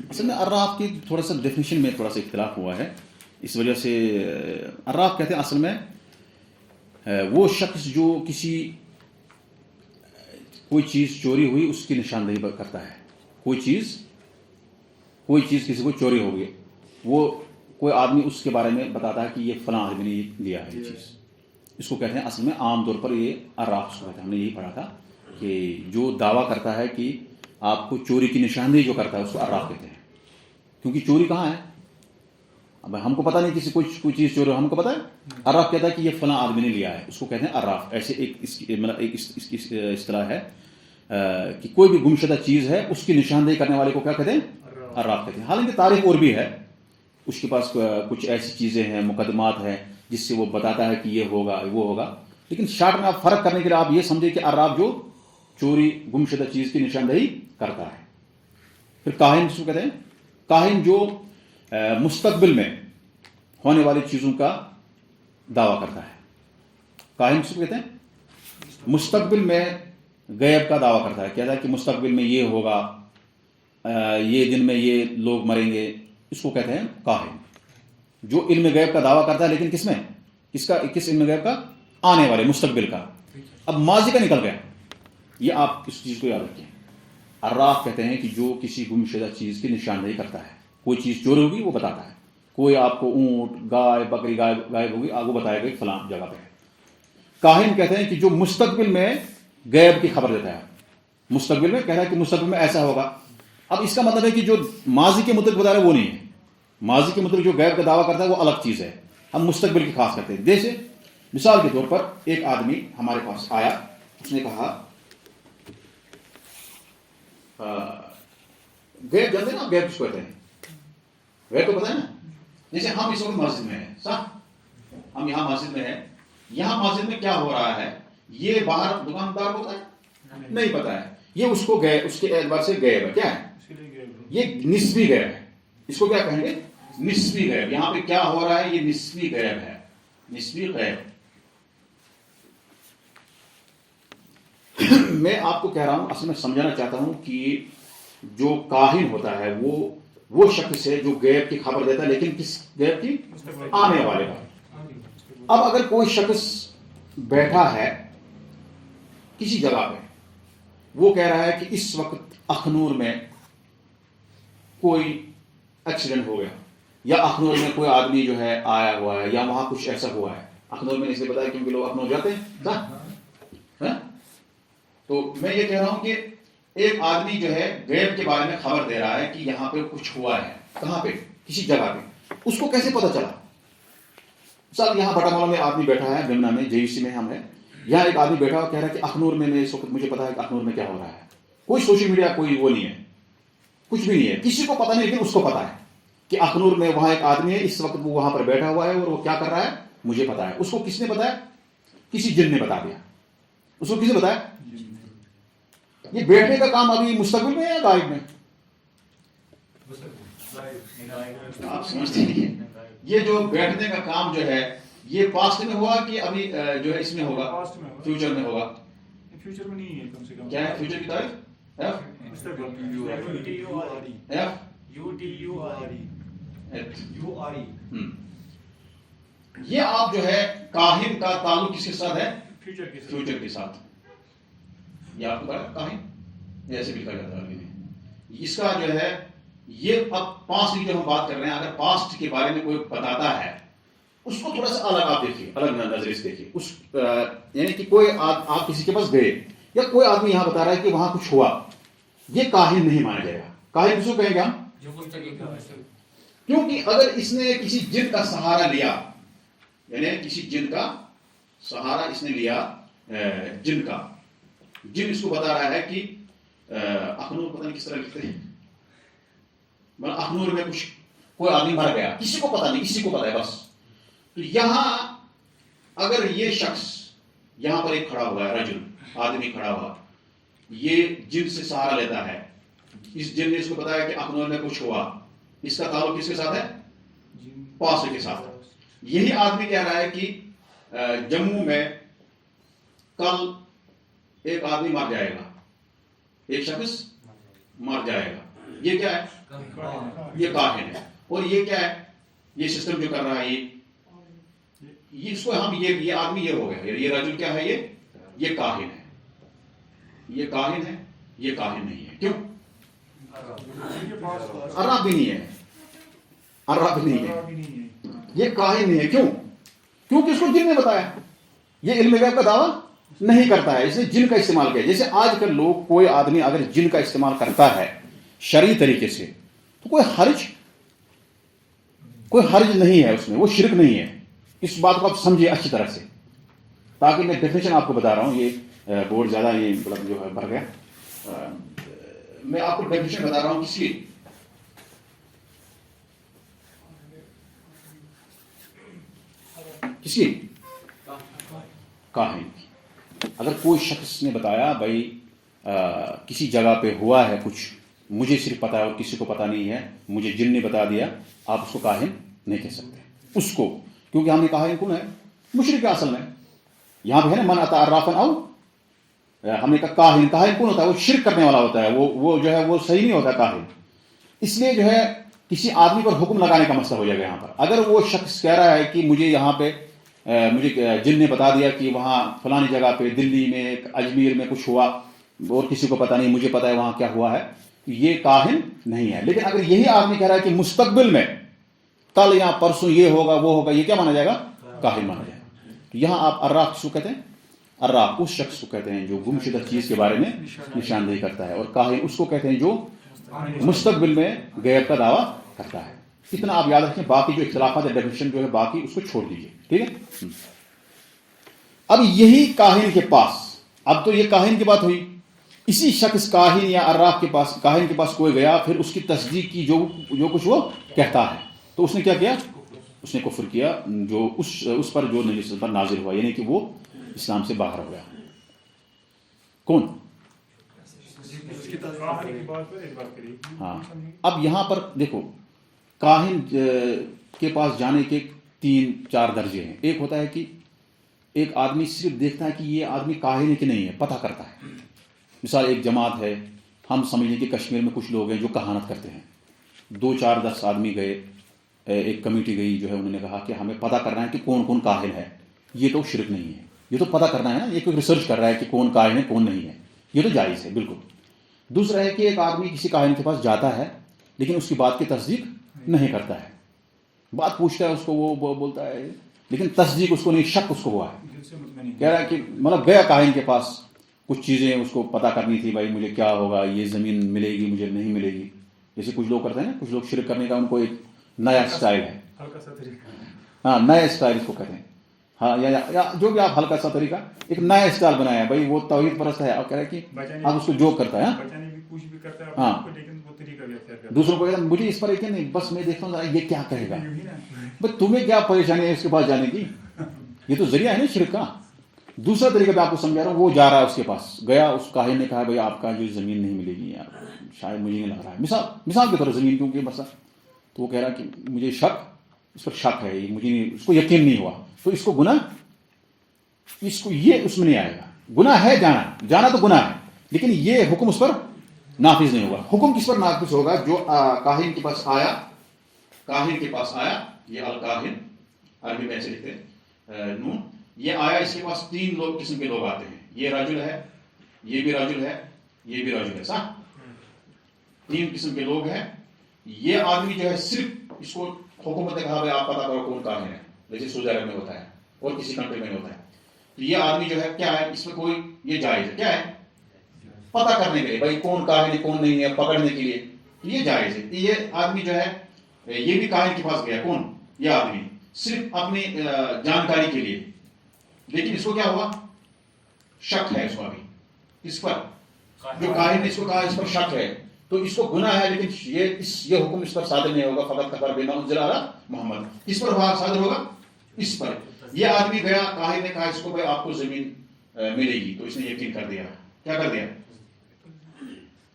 اصل میں عراف کی تھوڑا سا ڈیفینیشن میں تھوڑا سا اختلاف ہوا ہے، اس وجہ سے عراف کہتے ہیں اصل میں وہ شخص جو کوئی چیز چوری ہوئی اس کی نشاندہی کرتا ہے. کوئی چیز کسی کو چوری ہو گئی، وہ کوئی آدمی اس کے بارے میں بتاتا ہے کہ یہ فلاں آدمی نے لیا ہے یہ چیز، اس کو کہتے ہیں اصل میں عام طور پر یہ عراف کو کہتے ہیں. ہم نے یہی پڑھا تھا کہ جو دعویٰ کرتا ہے کہ آپ کو چوری کی نشاندہی جو کرتا ہے اس کو عراف کہتے ہیں. کیونکہ چوری کہاں ہے؟ اب ہم کو پتہ نہیں کسی کوئی چیز چوری ہو، ہم کو پتہ ہے. عراف کہتا ہے کہ یہ فلاں آدمی نے لیا ہے، اس کو کہتے ہیں عراف. ایسے ایک اس کی اصطلاح ہے کہ کوئی بھی گمشدہ چیز ہے اس کی نشاندہی کرنے والے کو کیا کہتے ہیں؟ عراف کہتے ہیں. حالانکہ تعریف اور بھی ہے، اس کے پاس کچھ ایسی چیزیں ہیں، مقدمات ہیں جس سے وہ بتاتا ہے کہ یہ ہوگا وہ ہوگا. لیکن شارٹ میں آپ فرق کرنے کے لیے آپ یہ سمجھے کہ عراف جو چوری گمشدہ چیز کی نشاندہی کرتا ہے. پھر کاہن کس کو کہتے ہیں؟ کاہن جو مستقبل میں ہونے والی چیزوں کا دعویٰ کرتا ہے. کاہن کس کو کہتے ہیں؟ مستقبل میں غیب کا دعویٰ کرتا ہے، کہتا ہے کہ مستقبل میں یہ ہوگا یہ دن میں یہ لوگ مریں گے، اس کو کہتے ہیں کاہن، جو علم غیب کا دعویٰ کرتا ہے لیکن کس میں، کس علم غیب کا، آنے والے مستقبل کا. اب ماضی کا نکل گیا، یہ آپ اس چیز کو یاد رکھیں. عراف کہتے ہیں کہ جو کسی گم شدہ چیز کی نشاندہی کرتا ہے، کوئی چیز چوری ہوگی وہ بتاتا ہے، کوئی آپ کو اونٹ گائے بکری غائب ہوگی آپ کو بتائے گا فلاں جگہ پہ ہے. کاہن کہتے ہیں کہ جو مستقبل میں غیب کی خبر دیتا ہے، مستقبل میں کہہ رہا ہے کہ مستقبل میں ایسا ہوگا. اب اس کا مطلب ہے کہ جو ماضی کے متعلق بتا رہا ہے وہ نہیں ہے، ماضی کے متعلق جو غیب کا دعویٰ کرتا ہے وہ الگ چیز ہے. ہم مستقبل کی خاص کرتے ہیں. جیسے مثال کے طور پر ایک آدمی ہمارے پاس آیا، اس نے کہا غیب جانتے ہیں نا، غیب کس کو کہتے ہیں؟ غیب تو پتہ ہے نا. جیسے ہم اس وقت مسجد میں ہیں، صح، ہم یہاں مسجد میں ہیں، یہاں مسجد میں کیا ہو رہا ہے یہ باہر دکاندار کو پتہ ہے؟ نہیں پتہ ہے. یہ اس کو غیب، اس کے اعتبار سے غیب ہے. کیا ہے یہ؟ نسبی غیب ہے. اس کو کیا کہیں گے؟ نسبی غیب. یہاں پہ کیا ہو رہا ہے یہ نسبی غیب ہے، نسبی غیب. میں آپ کو کہہ رہا ہوں، اصل میں سمجھانا چاہتا ہوں کہ جو کاہن ہوتا ہے وہ شخص ہے جو غیب کی خبر دیتا ہے، لیکن کس غیب کی؟ آنے والے کا. اب اگر کوئی شخص بیٹھا ہے کسی جگہ پہ، وہ کہہ رہا ہے کہ اس وقت اخنور میں کوئی ایکسیڈنٹ ہو گیا، یا اخنور میں کوئی آدمی جو ہے آیا ہوا ہے، یا وہاں کچھ ایسا ہوا ہے. اخنور میں اس لیے بتایا کیونکہ لوگ اخنور جاتے ہیں. تو میں یہ کہہ رہا ہوں کہ ایک آدمی جو ہے غیب کے بارے میں خبر دے رہا ہے کہ یہاں پہ کچھ ہوا ہے. کہاں پہ؟ کسی جگہ پہ. اس کو کیسے پتا چلا؟ مثال یہاں بٹا مولا میں آدمی بیٹھا ہے، بمنا میں JUC میں ہم ہیں، یہاں ایک آدمی بیٹھا ہوا کہہ رہا ہے کہ اخنور میں اس وقت مجھے پتا ہے کہ اخنور میں کیا ہو رہا ہے. کوئی سوشل میڈیا کوئی وہ نہیں ہے، کچھ بھی نہیں ہے، کسی کو پتا نہیں، لیکن اس کو پتا ہے کہ اخنور میں وہاں ایک آدمی ہے، اس وقت وہ وہاں پر بیٹھا ہوا ہے اور وہ کیا کر رہا ہے مجھے پتا ہے. اس کو کس نے بتایا؟ کسی جن نے بتا دیا. اس کو کس نے بتایا؟ یہ بیٹھنے کا کام ابھی مستقبل میں ہے یا غائب میں؟ آپ سمجھتے ہیں یہ جو بیٹھنے کا کام جو ہے یہ پاسٹ میں ہوا کہ ابھی جو ہے اس میں ہوگا، فیوچر میں ہوگا؟ فیوچر میں نہیں ہے کم سے کم. کیا ہے فیوچر کی تاریخ؟ یہ آپ جو ہے کاہن کا تعلق کس کے ساتھ ہے؟ فیوچر کے ساتھ. یہ آپ کو پتا ہے کاہن ایسے بھی کہا جاتا ہے. اس کا جو ہے یہ اب پاسٹ کی جو ہم بات کر رہے ہیں، اگر پاسٹ کے بارے میں کوئی بتاتا ہے اس کو تھوڑا سا الگ آپ دیکھیے، الگ نظریے سے دیکھیے. اس یعنی کہ کوئی آپ کسی کے پاس گئے یا کوئی آدمی یہاں بتا رہا ہے کہ وہاں کچھ ہوا، یہ کاہن نہیں مانا جائے گا. کاہن کس کو کہیں گے ہم؟ کیونکہ اگر اس نے کسی جن کا سہارا لیا، یعنی کسی جن کا سہارا اس نے لیا، جن کا، جن اس کو بتا رہا ہے کہ اخنور پتہ نہیں کس طرح لکھتے ہیں، مطلب اخنور میں کچھ کوئی آدمی مر گیا، کسی کو پتا نہیں، کسی کو پتا ہے بس. تو یہاں اگر یہ شخص یہاں پر ایک کھڑا ہوا ہے، رجل آدمی کھڑا ہوا، یہ جن سے سہارا لیتا ہے، اس جن نے اس کو بتایا کہ اخنور میں کچھ ہوا، اس کا تعلق کس کے ساتھ ہے؟ پاسٹ کے ساتھ. یہی آدمی کہہ رہا ہے کہ جموں میں کل ایک آدمی مر جائے گا، ایک شخص مر جائے گا. یہ کیا ہے؟ یہ کاہن ہے. اور یہ کیا ہے؟ یہ سسٹم جو کر رہا ہے یہ اس کو ہم یہ آدمی یہ ہو گیا، یہ رجل کیا ہے؟ یہ کاہن ہے. یہ کاہن ہے، یہ کاہن نہیں ہے. کیوں؟ عرب بھی نہیں ہے، عرب بھی نہیں ہے، یہ کاہن نہیں ہے. کیوں؟ کیونکہ اس کو جن نے بتایا. یہ علم غیب کا دعویٰ نہیں کرتا ہے، اس نے جن کا استعمال کیا. جیسے آج کل لوگ، کوئی آدمی اگر جن کا استعمال کرتا ہے شرعی طریقے سے تو کوئی حرج نہیں ہے اس میں، وہ شرک نہیں ہے. اس بات کو آپ سمجھیے اچھی طرح سے، تاکہ میں ڈیفینیشن آپ کو بتا رہا ہوں. یہ بورڈ زیادہ یہ مطلب جو ہے بھر گیا. میں آپ کو ڈیفینیشن بتا رہا ہوں کس کی. کس کی؟ کاہن. اگر کوئی شخص نے بتایا بھائی کسی جگہ پہ ہوا ہے کچھ، مجھے صرف پتا ہے اور کسی کو پتا نہیں ہے، مجھے جن نے بتا دیا، آپ اس کو کاہن نہیں کہہ سکتے اس کو. کیونکہ ہم نے کہا کون ہے؟ مشرک اصل میں. یہاں پہ ہے نا من اتی عرافا او ہم نے کہا کاہن کون ہوتا ہے؟ وہ شرک کرنے والا ہوتا ہے، وہ جو ہے وہ صحیح نہیں ہوتا کاہن. اس لیے جو ہے کسی آدمی پر حکم لگانے کا مسئلہ ہو جائے گا یہاں پر. اگر وہ شخص کہہ رہا ہے کہ مجھے یہاں پہ مجھے جن نے بتا دیا کہ وہاں فلانی جگہ پہ دلی میں اجمیر میں کچھ ہوا اور کسی کو پتہ نہیں، مجھے پتہ ہے وہاں کیا ہوا ہے، یہ کاہن نہیں ہے. لیکن اگر یہی آدمی کہہ رہا ہے کہ مستقبل میں کل یا پرسوں یہ ہوگا وہ ہوگا، یہ کیا مانا جائے گا؟ کاہن مانا جائے گا. یہاں آپ عراف کس کو کہتے ہیں؟ عراف اس شخص کو کہتے ہیں جو گمشدہ چیز کے بارے میں نشاندہی کرتا ہے، اور کاہن اس کو کہتے ہیں جو مستقبل میں غیب کا دعویٰ کرتا ہے. اتنا آپ یاد رکھیں، باقی جو اختلافات ہے ڈیفینیشن جو ہے باقی اس کو چھوڑ دیجیے، ٹھیک ہے. اب یہی کاہن کے پاس، اب تو یہ کاہن کی بات ہوئی، اسی شخص کاہن یا عراف کے پاس، کاہن کے پاس کوئی گیا، پھر اس کی تصدیق کی جو کچھ وہ کہتا ہے، تو اس نے کیا کیا؟ اس نے کفر کیا جو اس پر جو نبی پر نازل ہوا، یعنی کہ وہ اسلام سے باہر ہو گیا. کون؟ ہاں. اب یہاں پر دیکھو، کاہن کے پاس جانے کے 3-4 درجے ہیں. ایک ہوتا ہے کہ ایک آدمی صرف دیکھتا ہے کہ یہ آدمی کاہن ہے کہ نہیں ہے، پتہ کرتا ہے. مثال ایک جماعت ہے، ہم سمجھ لیں کہ کشمیر میں کچھ لوگ ہیں جو کہانت کرتے ہیں، 2-4-10 آدمی گئے، ایک کمیٹی گئی، جو ہے انہوں نے کہا کہ ہمیں پتہ کرنا ہے کہ کون کون کاہن ہے. یہ تو شرک نہیں ہے، یہ تو پتہ کرنا ہے نا، یہ کوئی ریسرچ کر رہا ہے کہ کون کاہن ہے کون نہیں ہے، یہ تو جائز ہے بالکل. دوسرا ہے کہ ایک آدمی کسی کاہن کے پاس جاتا ہے لیکن اس کی بات کی تصدیق نہیں کرتا ہے، بات پوچھتا ہے اس کو، وہ بولتا ہے لیکن تصدیق اس کو نہیں، شک اس کو ہوا ہے. کہہ رہا ہے کہ مطلب گیا کاہن کے پاس، کچھ چیزیں اس کو پتہ کرنی تھی، بھائی مجھے کیا ہوگا، یہ زمین ملے گی مجھے نہیں ملے گی. جیسے کچھ لوگ کرتے ہیں نا، کچھ لوگ شرک کرنے کا ان کو ایک نیا اسٹائل ہے، ہاں نیا اسٹائل اس کو کہتے ہیں. ہاں یا جو بھی آپ ہلکا سا طریقہ، ایک نیا اسٹائل بنایا ہے، بھائی وہ توحید پرست ہے، اور کہہ رہا ہے کہ آپ اس کو جو کرتا ہے، ہاں دوسروں کو کہتا ہے مجھے اس پر یقین نہیں، بس میں دیکھتا ہوں یہ کیا کہے گا. بھائی تمہیں کیا پریشانی ہے اس کے پاس جانے کی؟ یہ تو ذریعہ ہے نا شرک کا. دوسرا طریقہ میں آپ کو سمجھا رہا ہوں، وہ جا رہا ہے اس کے پاس، گیا، اس کاہن نے کہا بھائی آپ کا جو زمین نہیں ملے گی یار، شاید مجھے نہیں لگ رہا ہے، مثال کے طور پر زمین کیونکہ مسئلہ، تو وہ کہہ رہا ہے کہ مجھے اس پر شک ہے، مجھے اس کو یقین نہیں ہوا، تو اس کو گناہ، اس کو یہ اس میں نہیں آئے گا. گناہ ہے جانا تو گناہ ہے، لیکن یہ حکم اس پر نافذ نہیں ہوگا. حکم کس پر نافذ ہوگا؟ جو کاہن کے پاس آیا، یہ الکاہن عربی میں ایسے لکھتے ہیں نون، یہ آیا، اس کے پاس 3 قسم کے لوگ آتے ہیں، یہ راجل ہے، یہ بھی راجل ہے، یہ بھی راجل ہے، صح؟ 3 قسم کے لوگ ہیں. یہ آدمی جو ہے صرف اس کو حکومت نے کہا بھائی آپ پتا کرو کون کاہن ہے، جیسے سعودی عرب میں ہوتا ہے اور کسی کنٹری میں ہوتا ہے. تو یہ آدمی جو ہے کیا ہے، اس میں کوئی یہ جائز ہے، کیا ہے، پتہ کرنے کے لیے بھائی کون کاہن ہے کون نہیں ہے، پکڑنے کے لیے یہ جائز ہے. یہ آدمی جو ہے یہ بھی کاہن کے پاس گیا، کون؟ یہ آدمی صرف اپنی جانکاری کے لیے، لیکن اس کو کیا ہوا؟ شک ہے اس کو ابھی، اس پر جو کاہن نے اس کو کہا اس پر شک ہے، تو اس کو گناہ ہے، لیکن یہ حکم اس پر صادر نہیں ہوگا. فقط کفر بما انزل علی محمد، اس پر صادر ہوگا، اس پر. یہ آدمی گیا، کاہن نے کہا اس کو بھائی آپ کو زمین ملے گی، تو اس نے یقین کر دیا. کیا کر دیا؟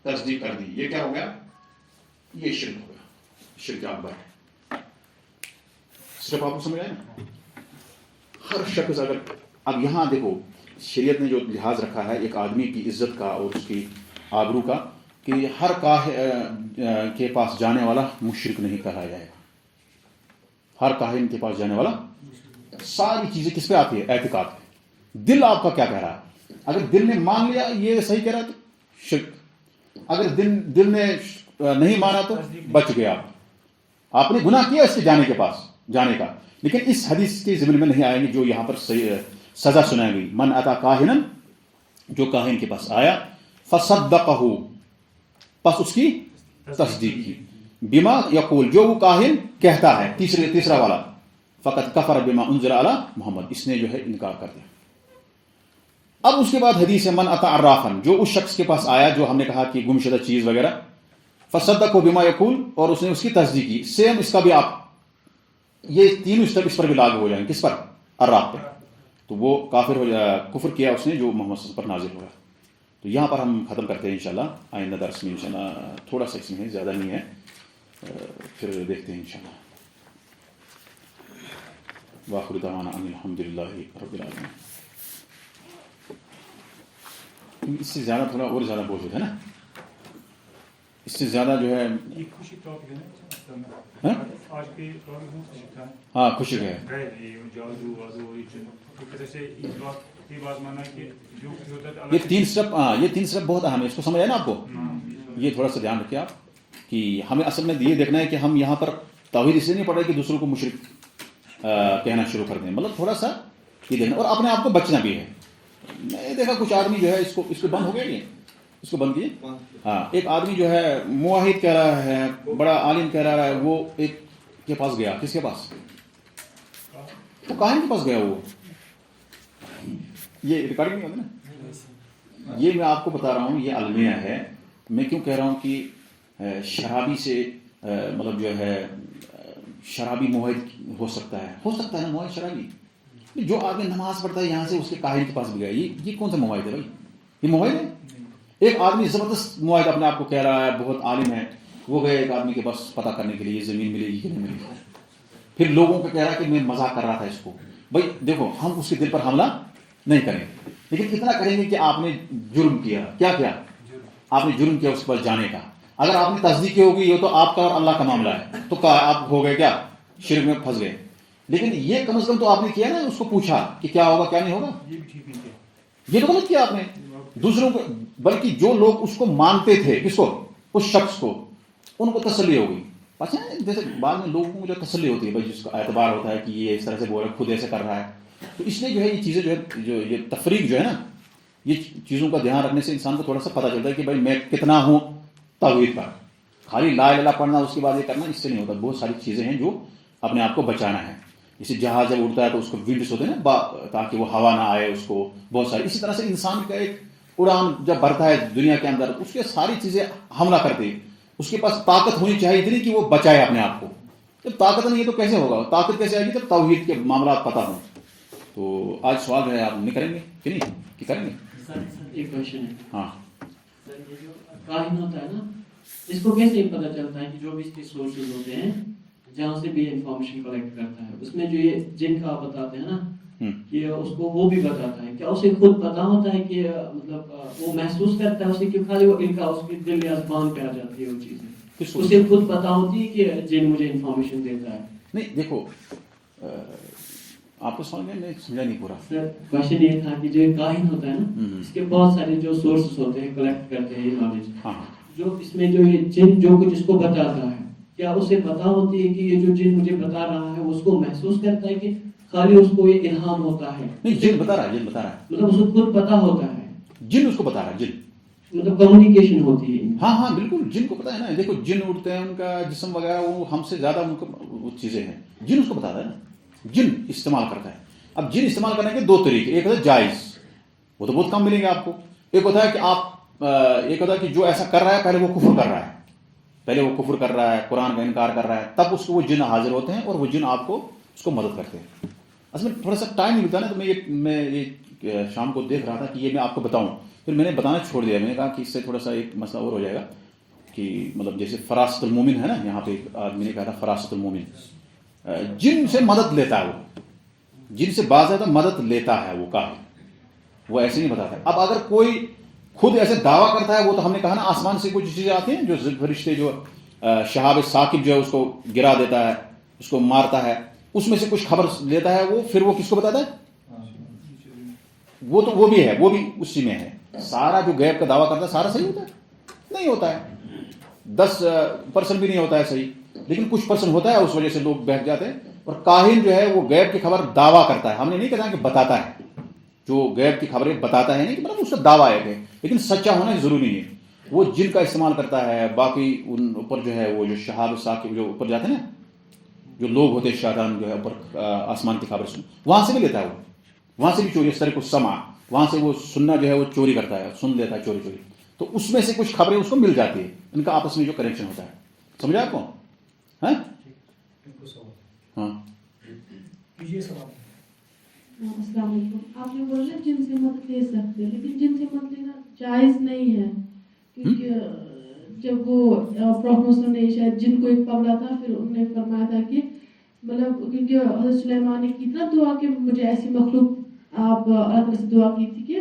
تصدیق کر دی. یہ کیا ہو گیا؟ یہ شرک ہو گیا، شرک اکبر ہے. صرف آپ کو سمجھ آئے نا؟ ہر شخص اگر، اب یہاں دیکھو شریعت نے جو لحاظ رکھا ہے ایک آدمی کی عزت کا اور اس کی آبرو کا، کہ ہر کاہن کے پاس جانے والا مشرک نہیں کہا جائے گا. ہر کاہن کے پاس جانے والا، ساری چیزیں کس پہ آتی ہے؟ اعتقاد پہ. دل آپ کا کیا کہہ رہا ہے؟ اگر دل نے مان لیا یہ صحیح کہہ رہا ہے تو شرک، اگر دل نے نہیں مانا تو بچ گیا. آپ نے گناہ کیا اس کے جانے کا، لیکن اس حدیث کے ضمن میں نہیں آئیں گے جو یہاں پر سزا سنائی گئی. من اتا کاہنا، جو کاہن کے پاس آیا، فصدقہ، پس اس کی تصدیق کی، بما یقول، جو وہ کاہن کہتا ہے، تیسرا والا، فقط کفر بما انزل علی محمد، اس نے جو ہے انکار کر دیا. اب اس کے بعد حدیث ہے من اتا عرافا، جو اس شخص کے پاس آیا جو ہم نے کہا کہ گمشدہ چیز وغیرہ، فصدقہ بما یقول، اور اس نے اس کی تصدیق کی. سیم اس کا بھی آپ یہ 3 اسٹیپ اس پر بھی لاگو ہو جائیں گے. کس پر؟ عراف پر. تو وہ کافر ہو جائے، کفر کیا اس نے جو محمد صلی اللہ علیہ وسلم پر نازل ہوا. تو یہاں پر ہم ختم کرتے ہیں انشاءاللہ. آئندہ درس میں انشاءاللہ تھوڑا سا اس میں ہے، زیادہ نہیں ہے، پھر دیکھتے ہیں انشاءاللہ. وآخر دعوانا ان الحمد للہ رب العالمین. اس سے زیادہ تھوڑا اور زیادہ بوجھ ہوتا ہے نا, اس سے زیادہ جو ہے یہ خوشی ٹاپک ہے ہاں؟ نا آج کے دور میں بہت خوشی تھا ہاں خوشی ہے. یہ جادو وادو جیسے یہ بات مانا کہ جو کچھ ہوتا ہے یہ تین سٹیپ بہت اہم ہے, اس کو سمجھ آیا نا آپ کو. یہ تھوڑا سا دھیان رکھیے آپ کہ ہمیں اصل میں یہ دیکھنا ہے کہ ہم یہاں پر توحید اس لیے نہیں پڑھ رہے کہ دوسروں کو مشرک کہنا شروع کر دیں, مطلب تھوڑا سا یہ دیکھنا اور اپنے آپ کو بچنا بھی ہے. میں دیکھا کچھ آدمی جو ہے اس کو بند ہو گیا نہیں, اس کو بند کیے. ہاں, ایک آدمی جو ہے موحد کہہ رہا ہے, بڑا عالم کہہ رہا ہے, وہ ایک کے پاس گیا. کس کے پاس؟ وہ کاہن کے پاس گیا. وہ یہ ریکارڈنگ نہیں ہوتا نا, یہ میں آپ کو بتا رہا ہوں, یہ المیہ ہے. میں کیوں کہہ رہا ہوں کہ شرابی سے مطلب جو ہے شرابی موحد ہو سکتا ہے نا, موحد شرابی. جو آدمی نماز پڑھتا ہے یہاں سے اس کے کاہن کے پاس بھی گیا, یہ کون سا موحد ہے بھائی؟ یہ موحد ہے. ایک آدمی زبردست موحد اپنے آپ کو کہہ رہا ہے, بہت عالم ہے, وہ گئے ایک آدمی کے پاس پتہ کرنے کے لیے یہ زمین ملے گی کہ نہیں ملے گی. پھر لوگوں کو کہہ رہا ہے کہ میں مذاق کر رہا تھا اس کو. بھائی دیکھو, ہم اس کے دل پر حملہ نہیں کریں گے, لیکن اتنا کریں گے کہ آپ نے جرم کیا. کیا کیا آپ نے؟ جرم کیا اس پر جانے کا. اگر آپ نے تصدیق کی ہوگی یہ تو آپ کا اور اللہ کا معاملہ ہے, تو آپ ہو گئے کیا, شرک میں پھنس گئے. لیکن یہ کم از کم تو آپ نے کیا نا, اس کو پوچھا کہ کیا ہوگا کیا نہیں ہوگا. یہ بھی ٹھیک نہیں کیا, یہ تو غلط کیا آپ نے دوسروں کو, بلکہ جو لوگ اس کو مانتے تھے, کس کو, اس شخص کو, ان کو تسلی ہو گئی. اچھا, جیسے بعد میں لوگوں کو جو تسلی ہوتی ہے بھائی, جس کا اعتبار ہوتا ہے کہ یہ اس طرح سے بول رہا ہے, خود ایسے کر رہا ہے, تو اس لیے جو ہے یہ چیزیں جو ہے جو یہ تفریق جو ہے نا, یہ چیزوں کا دھیان رکھنے سے انسان کو تھوڑا سا پتہ چلتا ہے کہ بھائی میں کتنا ہوں توحید پر. خالی لا الہ پڑھنا اس کے بعد یہ کرنا, اس سے نہیں ہوتا. بہت ساری چیزیں ہیں جو اپنے آپ کو بچانا ہے. جیسے جہاز جب اڑتا ہے تو اس کو ونڈس ہوتے ہیں نا, تاکہ وہ ہوا نہ آئے اس کو, بہت ساری. اسی طرح سے انسان کا ایک اڑان جب بڑھتا ہے دنیا کے اندر, اس کے ساری چیزیں حملہ کرتے ہیں. اس کے پاس طاقت ہونی چاہیے اتنی کہ وہ بچائے اپنے آپ کو. جب طاقت نہیں ہے تو کیسے ہوگا؟ طاقت کیسے آئے گی؟ جب توحید کے معاملات پتہ ہوں. تو آج سوال ہے, آپ نہیں کریں گے کہ نہیں کہ کریں گے؟ ایک کوشچن ہے. ہاں, سر یہ جو کاہن ہوتا ہے نا, اس کو کیسے پتہ چلتا ہے کہ جو بھی اس کے سورسز ہوتے ہیں جہاں سے بھی انفارمیشن کلیکٹ کرتا ہے, اس میں جو یہ جن کا بتاتے ہیں نا کہ اس کو وہ بھی بتاتا ہے, کیا اسے خود پتا ہوتا ہے کہ مطلب وہ محسوس کرتا ہے اسے کہ خالی وہ ان کا اس کے دل یا زبان پہ آ جاتی ہے وہ چیزیں, اسے خود پتا ہوتی ہے کہ جن مجھے انفارمیشن دیتا ہے؟ نہیں دیکھو, آپ کو سمجھ میں سمجھا نہیں پورا. سر کوشچن یہ تھا کہ جو کاہن ہوتا ہے نا, اس کے بہت سارے جو سورسز ہوتے ہیں, کلیکٹ کرتے ہیں یہ نالج, جو اس میں جو یہ جن جو کچھ اس کو بتاتا ہے, کیا اسے پتا ہوتی ہے کہ یہ جو جن مجھے بتا رہا ہے اس کو محسوس کرتا ہے کہ خالی اس کو یہ الہام ہوتا ہے؟ نہیں, جن بتا رہا ہے, مطلب اس کو خود پتا ہوتا ہے, جن اس کو بتا رہا ہے, جن مطلب کمیونیکیشن ہوتی ہے. ہاں بالکل, جن کو پتا ہے نا. دیکھو جن اڑتے ہیں, ان کا جسم وغیرہ وہ ہم سے زیادہ ان کو وہ چیزیں ہیں. جن اس کو بتاتا ہے نا, جن استعمال کرتا ہے. اب جن استعمال کرنے کے دو طریقے, ایک ہوتا ہے جائز, وہ تو بہت کم ملیں گے آپ کو. ایک ہوتا ہے کہ ایک ہوتا ہے کہ جو ایسا کر رہا ہے پہلے وہ کفر کر رہا ہے, قرآن کا انکار کر رہا ہے, تب اس کو وہ جن حاضر ہوتے ہیں اور وہ جن آپ کو اس کو مدد کرتے ہیں. اصل میں تھوڑا سا ٹائم نہیں ملتا نا, تو میں یہ شام کو دیکھ رہا تھا کہ یہ میں آپ کو بتاؤں, پھر میں نے بتانا چھوڑ دیا. میں نے کہا کہ اس سے تھوڑا سا ایک مسئلہ اور ہو جائے گا کہ مطلب جیسے فراست المومن ہے نا, یہاں پہ ایک آدمی نے کہا تھا فراست المومن, جن سے مدد لیتا ہے, وہ جن سے باضابطہ مدد لیتا ہے, وہ کہا وہ ایسے نہیں بتاتا ہے. اب اگر کوئی خود ایسے دعویٰ کرتا ہے, وہ تو ہم نے کہا نا آسمان سے کچھ چیزیں آتی ہیں جو فرشتے جو شہاب ثاقب جو ہے اس کو گرا دیتا ہے, اس کو مارتا ہے, اس میں سے کچھ خبر لیتا ہے وہ, پھر وہ کس کو بتاتا ہے؟ وہ تو وہ بھی ہے, وہ بھی اسی میں ہے. سارا جو غیب کا دعویٰ کرتا ہے سارا صحیح ہوتا ہے؟ نہیں ہوتا ہے. 10% بھی نہیں ہوتا ہے صحیح, لیکن کچھ پرسنٹ ہوتا ہے, اس وجہ سے لوگ بہک جاتے ہیں. اور کاہن جو ہے وہ غیب کی خبر دعویٰ کرتا ہے. ہم نے نہیں کہا کہ بتاتا ہے, جو غیب کی خبریں بتاتا ہے نہیں کہ مطلب اس کا دعویٰ ہے, لیکن سچا ہونا ضروری نہیں ہے. وہ جن کا استعمال کرتا ہے, باقی ان اوپر جو ہے وہ جو شہاب ثاقب جو اوپر جاتے ہیں نا, جو لوگ ہوتے ہیں شیطان جو ہے اوپر آسمان کی خبر سن, وہاں سے بھی لیتا ہے وہ, وہاں سے بھی چوری, اس طرح کو سما, وہاں سے وہ سننا جو ہے وہ چوری کرتا ہے, سن لیتا ہے چوری. تو اس میں سے کچھ خبریں اس کو مل جاتی ہیں, ان کا آپس میں جو کنیکشن ہوتا ہے. سمجھا آپ کو؟ ہاں السلام علیکم. آپ نے بولا جن سے مدد لے سکتے ہیں, لیکن جن سے مدد لینا جائز نہیں ہے, کیونکہ جب وہ پروفیسر نے شاید جن کو ایک پکڑا تھا, پھر انہوں نے فرمایا تھا کہ مطلب کیونکہ حضرت سلیمان نے کی تھی نا دعا کہ مجھے ایسی مخلوق, آپ اللہ تعالیٰ سے دعا کی تھی کہ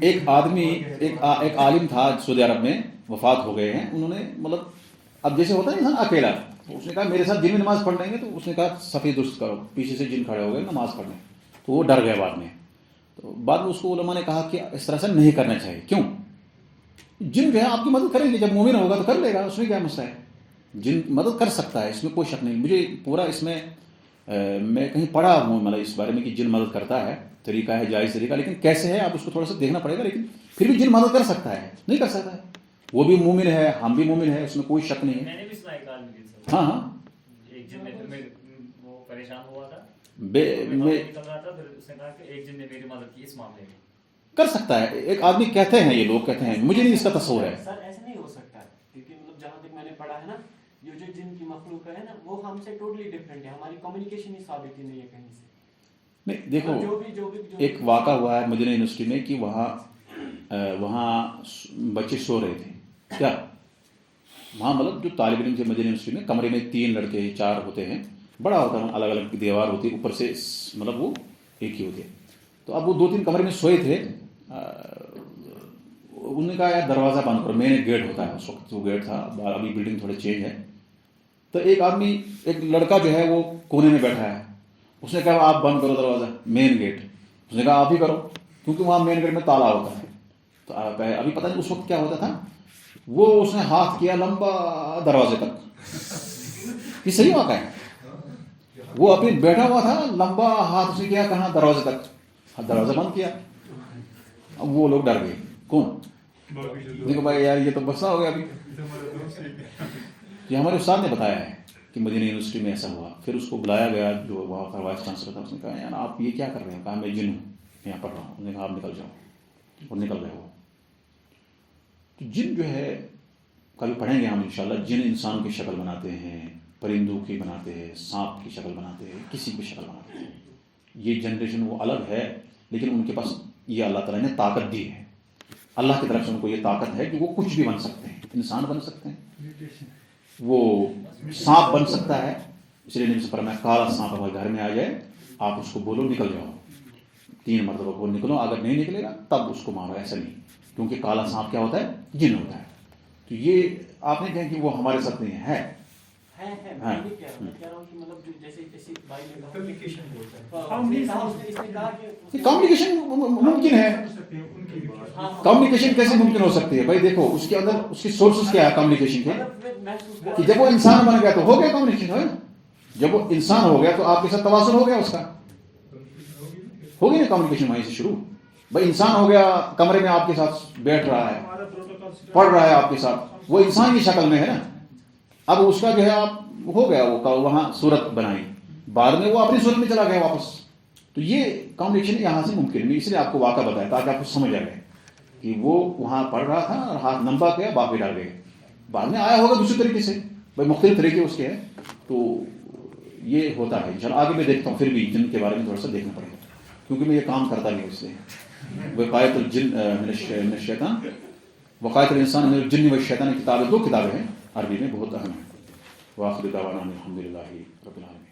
ایک آدمی ایک عالم تھا سعودی عرب میں، وفات ہو گئے ہیں انہوں نے، مطلب اب جیسے ہوتا ہے انسان اکیلا، اس نے کہا میرے ساتھ جن میں نماز پڑھ لیں گے، تو اس نے کہا صفی درست کرو، پیچھے سے جن کھڑے ہو گئے نماز پڑھنے، تو وہ ڈر گئے بعد میں. تو بعد میں اس کو علماء نے کہا کہ اس طرح سے نہیں کرنا چاہیے. کیوں؟ جن جو ہے آپ کی مدد کریں گے، جب مومن ہوگا تو کر لے گا، اس میں کیا مسئلہ ہے؟ جن مدد کر سکتا ہے، اس میں کوئی شک نہیں. مجھے پورا اس میں میں کہیں پڑھا ہوں مطلب اس بارے میں کہ جن مدد کرتا ہے، طریقہ ہے جائز طریقہ، لیکن کیسے ہے آپ اس کو تھوڑا سا دیکھنا پڑے گا. لیکن پھر بھی جن مدد کر سکتا ہے، نہیں کر سکتا ہے، وہ بھی مومن ہے، ہم بھی مومن ہے، اس میں کوئی شک نہیں ہے. میں نے بھی سنا ایک آدمی کے ہاں ہاں ایک جن نے پھر وہ پریشان ہوا تھا، میں نکل رہا تھا، پھر اس نے کہا کہ ایک جن نے میری مدد کی اس معاملے میں. کر سکتا ہے. ایک آدمی کہتے ہیں، یہ لوگ کہتے ہیں، مجھے نہیں اس کا تصور ہے. سر ایسے نہیں ہو سکتا، کیونکہ مطلب جہاں تک میں نے پڑھا ہے نا، یہ جو جن کی مخلوق ہے نا، وہ ہم سے ٹوٹلی ڈفرینٹ ہے، ہماری کمیونیکیشن ہی ثابت ہی نہیں ہے کہیں سے. نہیں دیکھو، جو بھی ایک واقعہ ہوا ہے مدینہ یونیورسٹی میں کہ وہاں بچے سو رہے تھے. کیا وہاں مطلب جو طالب علم تھے مدینہ یونیورسٹی میں، کمرے میں 3 لڑکے 4 ہوتے ہیں، بڑا ہوتا ہے، الگ الگ دیوار ہوتی ہے، اوپر سے مطلب وہ ایک ہی ہوتے ہیں. تو اب وہ 2-3 کمرے میں سوئے تھے. انہوں نے کہا یار دروازہ بند کرو، مین گیٹ ہوتا ہے اس وقت، وہ گیٹ تھا، ابھی بلڈنگ تھوڑے چینج ہے. تو ایک لڑکا جو ہے وہ کونے میں بیٹھا ہے، اس نے کہا آپ بند کرو دروازہ، مین گیٹ. اس نے کہا آپ ہی کرو، کیونکہ وہاں مین گیٹ میں تالا ہوتا ہے. تو ابھی پتہ نہیں اس وقت کیا ہوتا تھا، وہ اس نے ہاتھ کیا لمبا دروازے تک. یہ صحیح واقعہ ہے. وہ ابھی بیٹھا ہوا تھا، لمبا ہاتھ اس نے کیا کہاں، دروازے تک، دروازہ بند کیا. اب وہ لوگ ڈر گئے. کون؟ دیکھو بھائی یار یہ تو مسئلہ ہو گیا. ابھی یہ ہمارے استاد نے بتایا ہے کہ مدینہ یونیورسٹی میں ایسا ہوا. پھر اس کو بلایا گیا جو وہاں کا وائس چانسلر تھا. اس نے کہا یار آپ یہ کیا کر رہے ہیں؟ کہا میں جن ہوں، یہاں پڑھ رہا ہوں. انہوں نے کہا آپ نکل جاؤ، اور نکل گئے. وہ تو جن جو ہے کبھی پڑھیں گے ہم انشاءاللہ. جن انسان کی شکل بناتے ہیں، پرندوں کی بناتے ہیں، سانپ کی شکل بناتے ہیں، کسی کی شکل بناتے ہیں. یہ جنریشن وہ الگ ہے، لیکن ان کے پاس یہ اللہ تعالیٰ نے طاقت دی ہے. اللہ کی طرف سے ان کو یہ طاقت ہے کہ وہ کچھ بھی بن سکتے ہیں. انسان بن سکتے ہیں، وہ سانپ بن سکتا ہے. اس لیے نبی سے فرمایا کالا سانپ ہمارے گھر میں آ جائے، آپ اس کو بولو نکل جاؤ، 3 مرتبہ کو نکلو. اگر نہیں نکلے گا تب اس کو مارو. ایسا نہیں، کیونکہ کالا سانپ کیا ہوتا ہے؟ جن ہوتا ہے. تو یہ آپ نے کہا کہ وہ ہمارے ساتھ نہیں ہے. میں کہہ رہا ہوں کہ مطلب جیسے کسی بھائی نے کمیونیکیشن ممکن ہے. کمیونیکیشن کیسے ممکن ہو سکتی ہے بھائی؟ دیکھو اس کے اندر اس کی سورسز کیا ہے کمیونیکیشن کے، کہ جب وہ انسان بن گیا تو ہو گیا کمیونیکیشن. ہے جب وہ انسان ہو گیا تو آپ کے ساتھ تواصل ہو گیا، اس کا ہو گیا نا کمیونیکیشن وہیں سے شروع. بھائی انسان ہو گیا، کمرے میں آپ کے ساتھ بیٹھ رہا ہے، پڑھ رہا ہے آپ کے ساتھ، وہ انسان کی شکل میں ہے نا. اب اس کا جو ہے آپ ہو گیا، وہ وہاں صورت بنائی، بعد میں وہ اپنی صورت میں چلا گیا واپس. تو یہ کمیونیکیشن یہاں سے ممکن نہیں. اس لیے آپ کو واقعہ بتایا تاکہ آپ کو سمجھ آ گئے کہ وہ وہاں پڑھ رہا تھا اور ہاتھ لمبا کیا، باقی ڈال گئے. بعد میں آیا ہوگا دوسری طریقے سے. بھائی مختلف طریقے اس کے ہیں. تو یہ ہوتا ہے. چلو آگے میں دیکھتا ہوں، پھر بھی جن کے بارے میں تھوڑا سا دیکھنا پڑے گا، کیونکہ میں یہ کام کرتا نہیں. اس لیے وقایت الجن من الشیطان، وقایت الانسان من الجن والشیطان کتابیں 2 کتابیں ہیں عربی میں، بہت اہم ہیں. واخر دعوانا الحمد للہ رب العالمین.